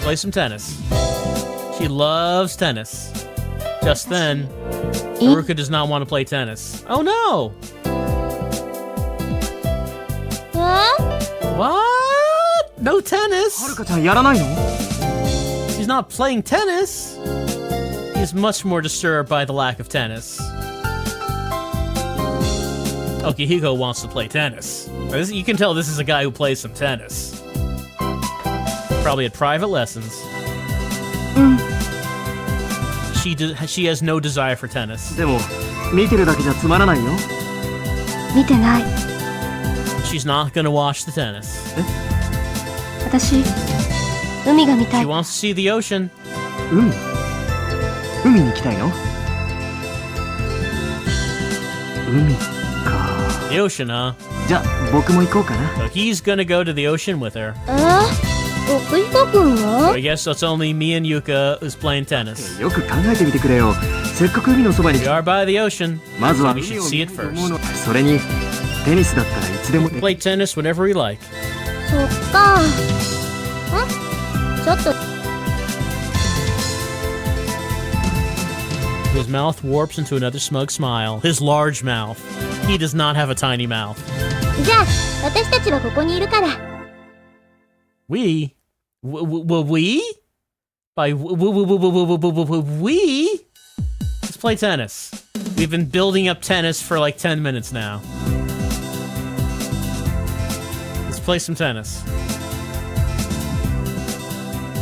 [SPEAKER 1] Play some tennis. She loves tennis. Just then, Haruka does not want to play tennis. Oh no!
[SPEAKER 2] え
[SPEAKER 1] What? No tennis?
[SPEAKER 3] はるかちゃんやらないの？
[SPEAKER 1] He's not playing tennis. He's much more disturbed by the lack of tennis. Okihiko wants to play tennis. You can tell this is a guy who plays some tennis. Probably at private lessons. She has no desire for tennis.
[SPEAKER 3] でも見てるだけじゃつまらないよ。
[SPEAKER 2] 見てない。
[SPEAKER 1] She's not gonna watch the tennis.
[SPEAKER 2] 私海が見た
[SPEAKER 1] She
[SPEAKER 2] い。
[SPEAKER 1] wants to see the ocean.
[SPEAKER 3] 海に行きたいの？海か。
[SPEAKER 1] The ocean, huh?
[SPEAKER 3] じゃあ僕も行こうかな。
[SPEAKER 1] So he's gonna go to the ocean with her.
[SPEAKER 2] 奥彦くん
[SPEAKER 1] So
[SPEAKER 2] は
[SPEAKER 1] I guess it's only me and Yuka who's playing tennis.
[SPEAKER 3] よく考えてみてくれよ。せっかく海のそばに
[SPEAKER 1] We are by the ocean.
[SPEAKER 3] まずは
[SPEAKER 1] We
[SPEAKER 3] 海
[SPEAKER 1] should
[SPEAKER 3] を
[SPEAKER 1] see
[SPEAKER 3] 見
[SPEAKER 1] it
[SPEAKER 3] ると思う
[SPEAKER 1] first.
[SPEAKER 3] の。それにテニスだったらいつでも。
[SPEAKER 1] Play tennis whenever we like.
[SPEAKER 2] そっか。ちょっと
[SPEAKER 1] His mouth warps into another smug smile. His large mouth. He does not have a tiny mouth.
[SPEAKER 2] じゃあ私たちはここにいるから。
[SPEAKER 1] We? We? By we? Let's play tennis. We've been building up tennis for like 10 minutes now. Let's play some tennis.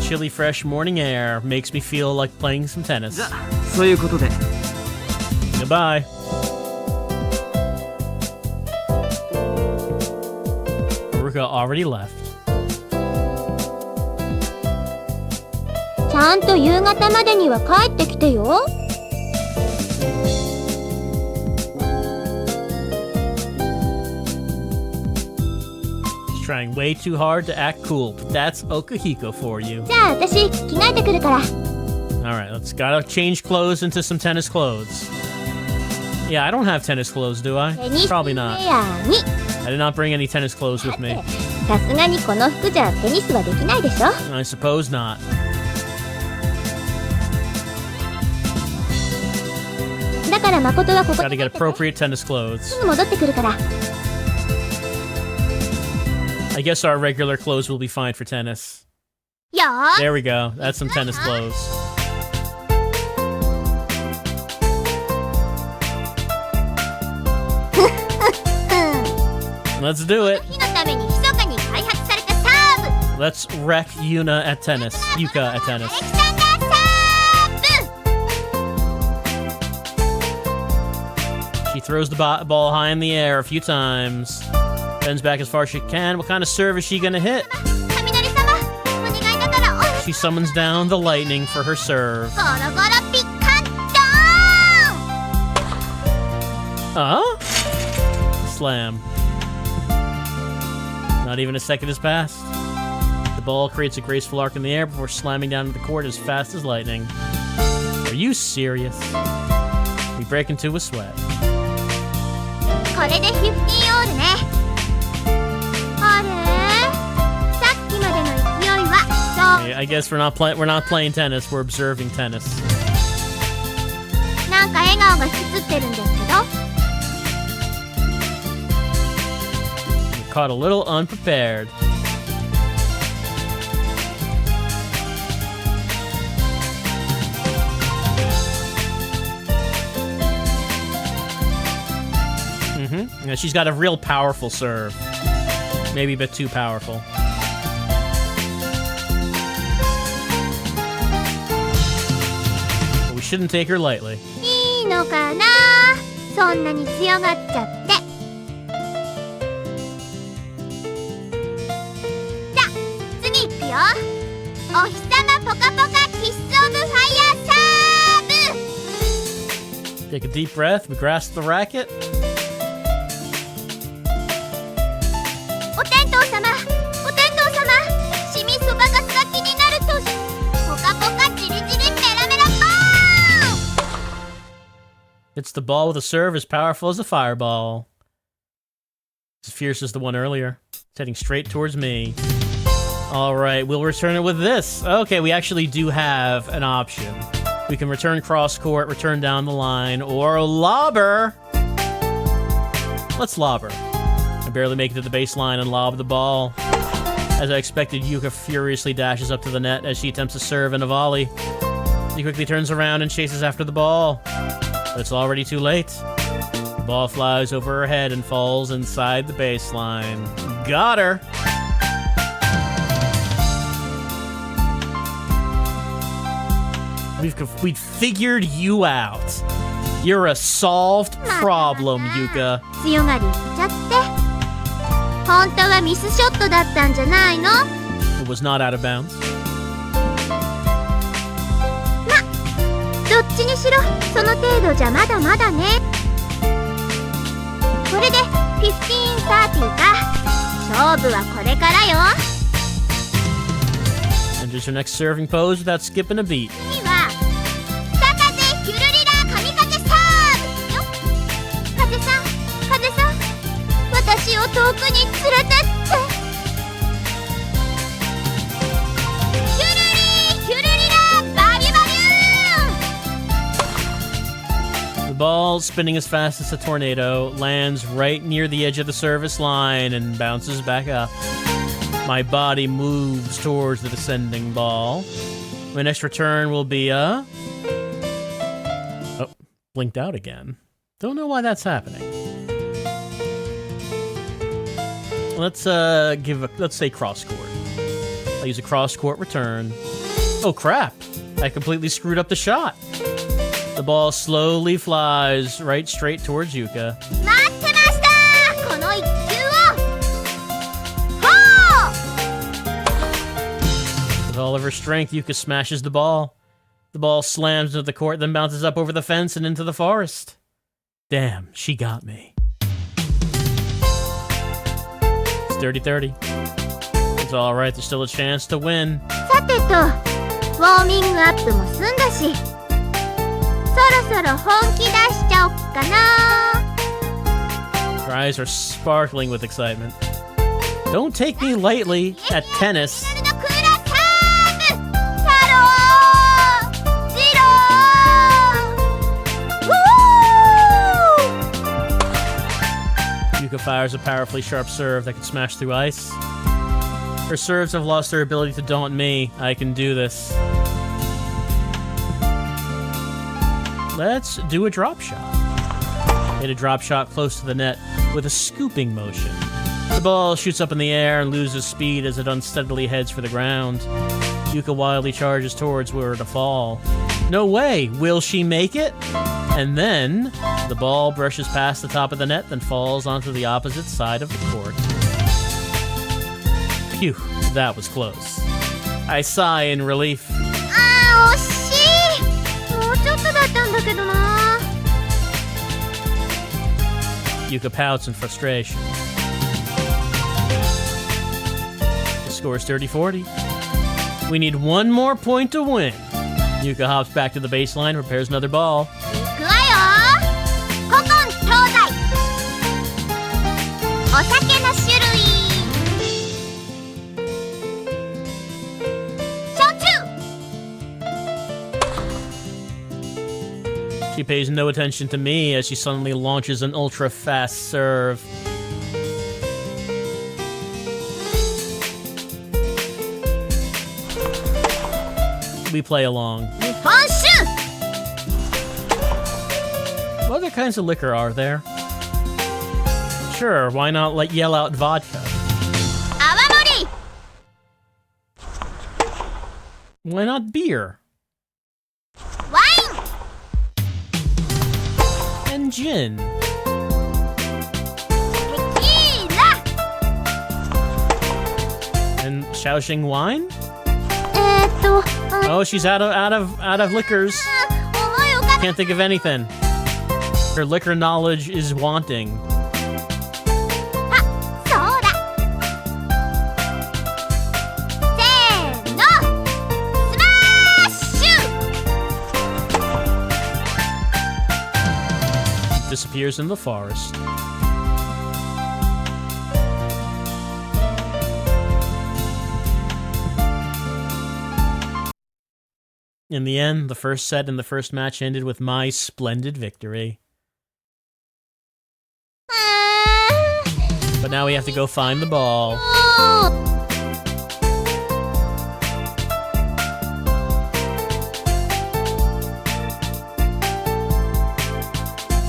[SPEAKER 1] Chilly, fresh morning air makes me feel like playing some tennis.
[SPEAKER 3] じゃあそういうことで。
[SPEAKER 1] Goodbye. Haruka already left.
[SPEAKER 2] ちゃんと夕方までには帰ってきてよ。
[SPEAKER 1] She's trying way too hard to act cool, but that's Okihiko for you.
[SPEAKER 2] じゃあ私着替えてくるから。
[SPEAKER 1] Alright, gotta change clothes into some tennis clothes. Yeah, I don't have tennis clothes, do I?
[SPEAKER 2] テニスウ
[SPEAKER 1] Probably
[SPEAKER 2] ェ
[SPEAKER 1] not.
[SPEAKER 2] アに。
[SPEAKER 1] I did not bring any tennis clothes with me.
[SPEAKER 2] さすがにこの服じゃテニスはできないでしょ。
[SPEAKER 1] I suppose not.
[SPEAKER 2] だから誠はここ
[SPEAKER 1] Gotta
[SPEAKER 2] に
[SPEAKER 1] get appropriate tennis clothes.
[SPEAKER 2] すぐ戻ってくるから。
[SPEAKER 1] I guess our regular clothes will be fine for tennis.
[SPEAKER 2] よーし。
[SPEAKER 1] There we go. That's some tennis clothes. Let's do it.
[SPEAKER 2] 日のために密かに開発されたサーブ。
[SPEAKER 1] Let's wreck Yuna at tennis. Yuka at tennis.
[SPEAKER 2] アレクサンダーサーブ。
[SPEAKER 1] She throws the ball high in the air a few times. Bends back as far as she can. What kind of serve is she gonna hit?
[SPEAKER 2] 雷様、お願いだからお
[SPEAKER 1] She summons down the lightning for her serve.
[SPEAKER 2] ゴロゴロピカンドーン。
[SPEAKER 1] Slam. Not even a second has passed. The ball creates a graceful arc in the air before slamming down to the court as fast as lightning. Are you serious? We break into a sweat.
[SPEAKER 2] これで15オールね。あれ？さっきまでの勢いはそう。
[SPEAKER 1] I guess we're not playing tennis. We're observing tennis.
[SPEAKER 2] なんか笑顔が引きつってるんですけど。
[SPEAKER 1] We're caught a little unprepared. Yeah, she's got a real powerful serve. Maybe a bit too powerful. But we shouldn't take her lightly.
[SPEAKER 2] いいのかな？そんなに強がっちゃって。じゃ、次行くよ。お日様ポカポカキスオブファイヤーサーブ。
[SPEAKER 1] Take a deep breath. We grasp the racket.
[SPEAKER 2] お天道様、お天道様、シミそばかすが気になると、ポカポカジリジリメラメラボーン!
[SPEAKER 1] It's the ball with a serve as powerful as a fireball. As fierce as the one earlier. It's heading straight towards me. Alright, we'll return it with this. Okay, we actually do have an option. We can return cross-court, return down the line, or lob her. Let's lob her. I barely make it to the baseline and lob the ball. As I expected, Yuka furiously dashes up to the net as she attempts to serve in a volley. She quickly turns around and chases after the ball. But it's already too late. The ball flies over her head and falls inside the baseline. Got her! We've figured you out. You're a solved problem, Yuka.
[SPEAKER 2] 強がりしちゃって。本当はミスショットだったんじゃないの？
[SPEAKER 1] It was not out of bounds.
[SPEAKER 2] ま、どっちにしろその程度じゃまだまだね。これで15-30か。勝負はこれからよ。
[SPEAKER 1] Enters her next serving pose without skipping a beat.
[SPEAKER 2] 次は北風ヒュルリラ神風サーブよ。風さん、風さん、私を遠くに連れてって。ヒュルリラバリバリューン。
[SPEAKER 1] The ball, spinning as fast as a tornado, lands right near the edge of the service line and bounces back up. My body moves towards the descending ball. My next return will be a... Oh, blinked out again. Don't know why that's happening. Let's say cross court. I'll use a cross court return. Oh crap! I completely screwed up the shot. The ball slowly flies right straight towards Yuka.
[SPEAKER 2] 待ってましたこの一球を。ほう。
[SPEAKER 1] With all of her strength, Yuka smashes the ball. The ball slams into the court, then bounces up over the fence and into the forest. Damn, she got me. It's 30-30. It's alright, there's still a chance to win.
[SPEAKER 2] さてと、ウォーミングアップも済んだし、そろそろ本気出しちゃおっかな。
[SPEAKER 1] Her eyes are sparkling with excitement. Don't take me lightly at tennis.
[SPEAKER 2] のクーラーサーブ、太郎、ジロー。
[SPEAKER 1] Yuka fires a powerfully sharp serve that can smash through ice. Her serves have lost their ability to daunt me. I can do this. Let's do a drop shot. Hit a drop shot close to the net with a scooping motion. The ball shoots up in the air and loses speed as it unsteadily heads for the ground. Yuka wildly charges towards where to fall. No way! Will she make it? And then, the ball brushes past the top of the net, then falls onto the opposite side of the court. Phew, that was close. I sigh in relief.
[SPEAKER 2] あー、惜しい。もうちょっとだったんだけどな。
[SPEAKER 1] Yuka pouts in frustration. Score is 30-40. We need one more point to win. Yuka hops back to the baseline, prepares another ball.
[SPEAKER 2] いくわよ。古今東西。お酒の種類。焼酎。
[SPEAKER 1] She pays no attention to me as she suddenly launches an ultra-fast serve. We play along.
[SPEAKER 2] 日本酒。
[SPEAKER 1] What other kinds of liquor are there? Sure, why not yell out vodka?
[SPEAKER 2] 泡盛。
[SPEAKER 1] Why not beer?
[SPEAKER 2] ワイン。
[SPEAKER 1] And gin?
[SPEAKER 2] テキーラ。
[SPEAKER 1] And Shaoxing wine?
[SPEAKER 2] あ
[SPEAKER 1] Oh, she's out of liquors.
[SPEAKER 2] 思い浮かべ。
[SPEAKER 1] Can't think of anything. Her liquor knowledge is wanting.
[SPEAKER 2] あ、そうだ。せーの。スマッシュ。
[SPEAKER 1] Disappears in the forest. In the end, the first set in the first match ended with my splendid victory. But now we have to go find the ball.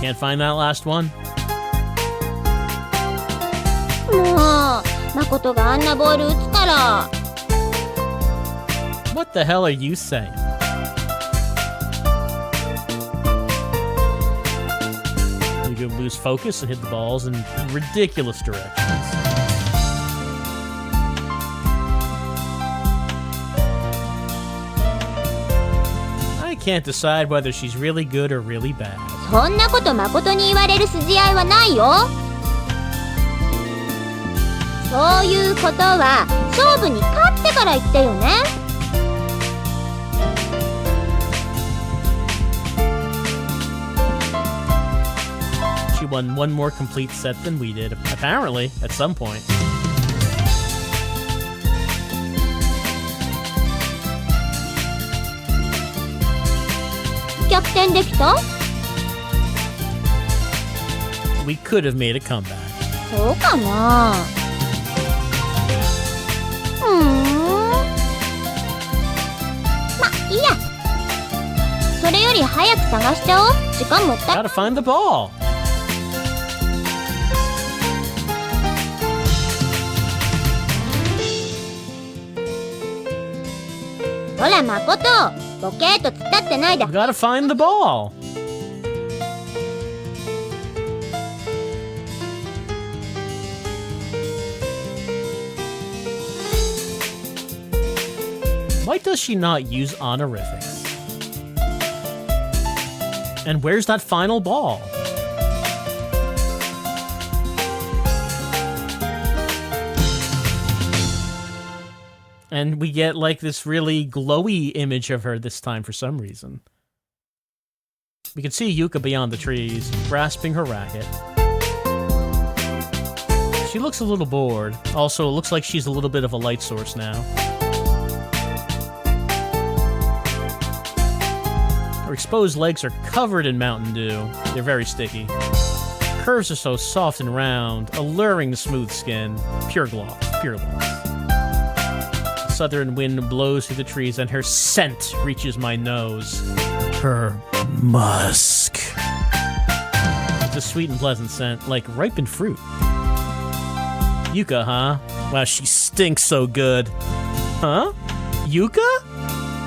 [SPEAKER 1] Can't find that last one.
[SPEAKER 2] もう、誠があんなボール打つから。
[SPEAKER 1] What the hell are you saying? You could lose focus and hit the balls in ridiculous directions. I can't decide whether she's really good or really bad.
[SPEAKER 2] そんなこと誠に言われる筋合いはないよ。そういうことは勝負に勝ってから言ってよね。
[SPEAKER 1] She won one more complete set than we did, apparently, at some point.
[SPEAKER 2] 逆転できた？
[SPEAKER 1] We could have made a comeback.
[SPEAKER 2] そうかな。ま、いいや。それより早く探しちゃおう。時間もったい。
[SPEAKER 1] Gotta find the ball.
[SPEAKER 2] ほら、誠。ボケーっと突っ立ってないで。
[SPEAKER 1] We gotta find the ball. Why does she not use honorifics? And where's that final ball? And we get like this really glowy image of her this time for some reason. We can see Yuka beyond the trees, grasping her racket. She looks a little bored. Also, it looks like she's a little bit of a light source now. Her exposed legs are covered in Mountain Dew. They're very sticky. Curves are so soft and round, alluring smooth skin. Pure gloss, pure gloss. Southern wind blows through the trees and her scent reaches my nose. Her musk. It's a sweet and pleasant scent, like ripened fruit. Yuka, huh? Wow, she stinks so good. Huh? Yuka?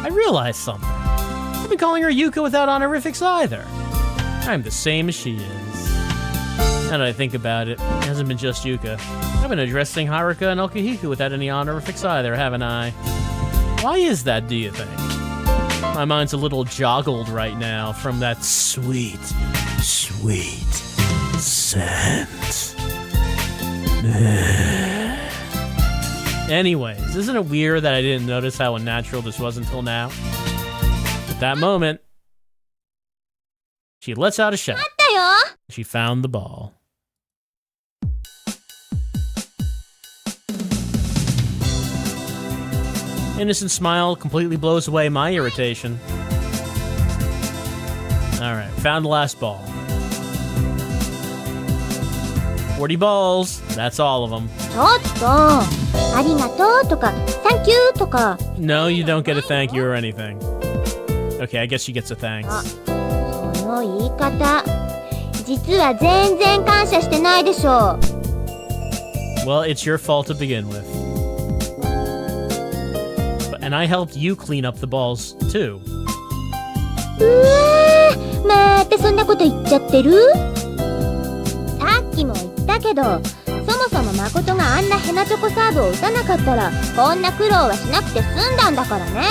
[SPEAKER 1] I realized something. I've been calling her Yuka without honorifics either. I'm the same as she is. Now that I think about it, it hasn't been just Yuka. I've been addressing Haruka and Okahiku without any honorifics either, haven't I? Why is that, do you think? My mind's a little joggled right now from that sweet, sweet scent. Anyways, isn't it weird that I didn't notice how unnatural this was until now? At that moment, she lets out a shout.
[SPEAKER 2] だよ
[SPEAKER 1] She found the ball. Innocent smile completely blows away my irritation. Alright, found the last ball. 40 balls. That's all of them.
[SPEAKER 2] ちょっとありがとうとか Thank you とか
[SPEAKER 1] No, you don't get a thank you or anything. Okay, I guess she gets a thanks.
[SPEAKER 2] その言い方実は全然感謝してないでしょ
[SPEAKER 1] Well, it's your fault to begin with. And I helped you clean up the balls, too.
[SPEAKER 2] うわまたそんなこと言っちゃってるさっきも言ったけどそもそも誠があんなヘナチョコサーブを打たなかったらこんな苦労はしなくて済んだんだからね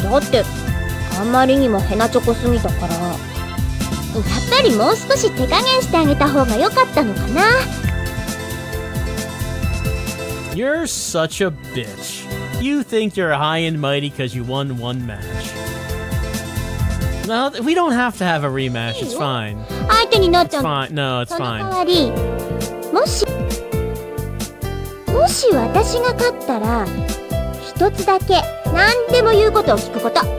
[SPEAKER 2] だってあんまりにもヘナチョコすぎたからやっぱりもう少し手加減してあげた方が良かったのかな
[SPEAKER 1] You're such a bitch. You think you're high and mighty because you won one match. No, we don't have to have a rematch. It's fine.
[SPEAKER 2] 相手になっ
[SPEAKER 1] It's
[SPEAKER 2] ちゃう
[SPEAKER 1] fine. No, it's
[SPEAKER 2] その代
[SPEAKER 1] fine.
[SPEAKER 2] わりもし私が勝ったら一つだけ何でも言うことを聞くことも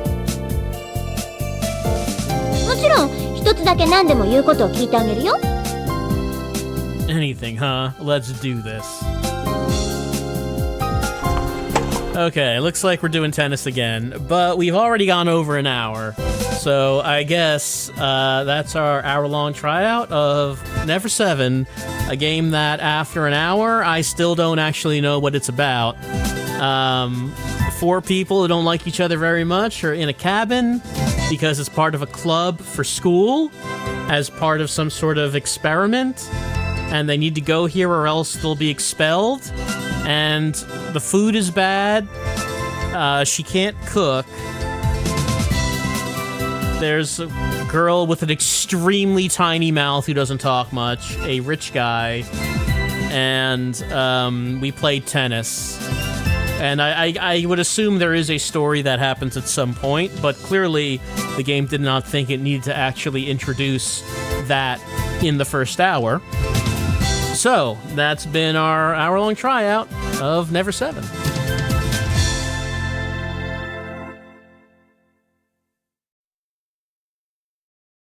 [SPEAKER 2] ちろん一つだけ何でも言うことを聞いてあげるよ
[SPEAKER 1] Anything, huh? Let's do this. Okay, looks like we're doing tennis again, but we've already gone over an hour. So I guess that's our hour-long tryout of Never 7, a game that after an hour, I still don't actually know what it's about. 4 people who don't like each other very much are in a cabin because it's part of a club for school as part of some sort of experiment, and they need to go here or else they'll be expelled. And the food is bad. She can't cook. There's a girl with an extremely tiny mouth who doesn't talk much, a rich guy, and we played tennis. And I would assume there is a story that happens at some point, but clearly the game did not think it needed to actually introduce that in the first hour. So, that's been our hour-long tryout of Never 7.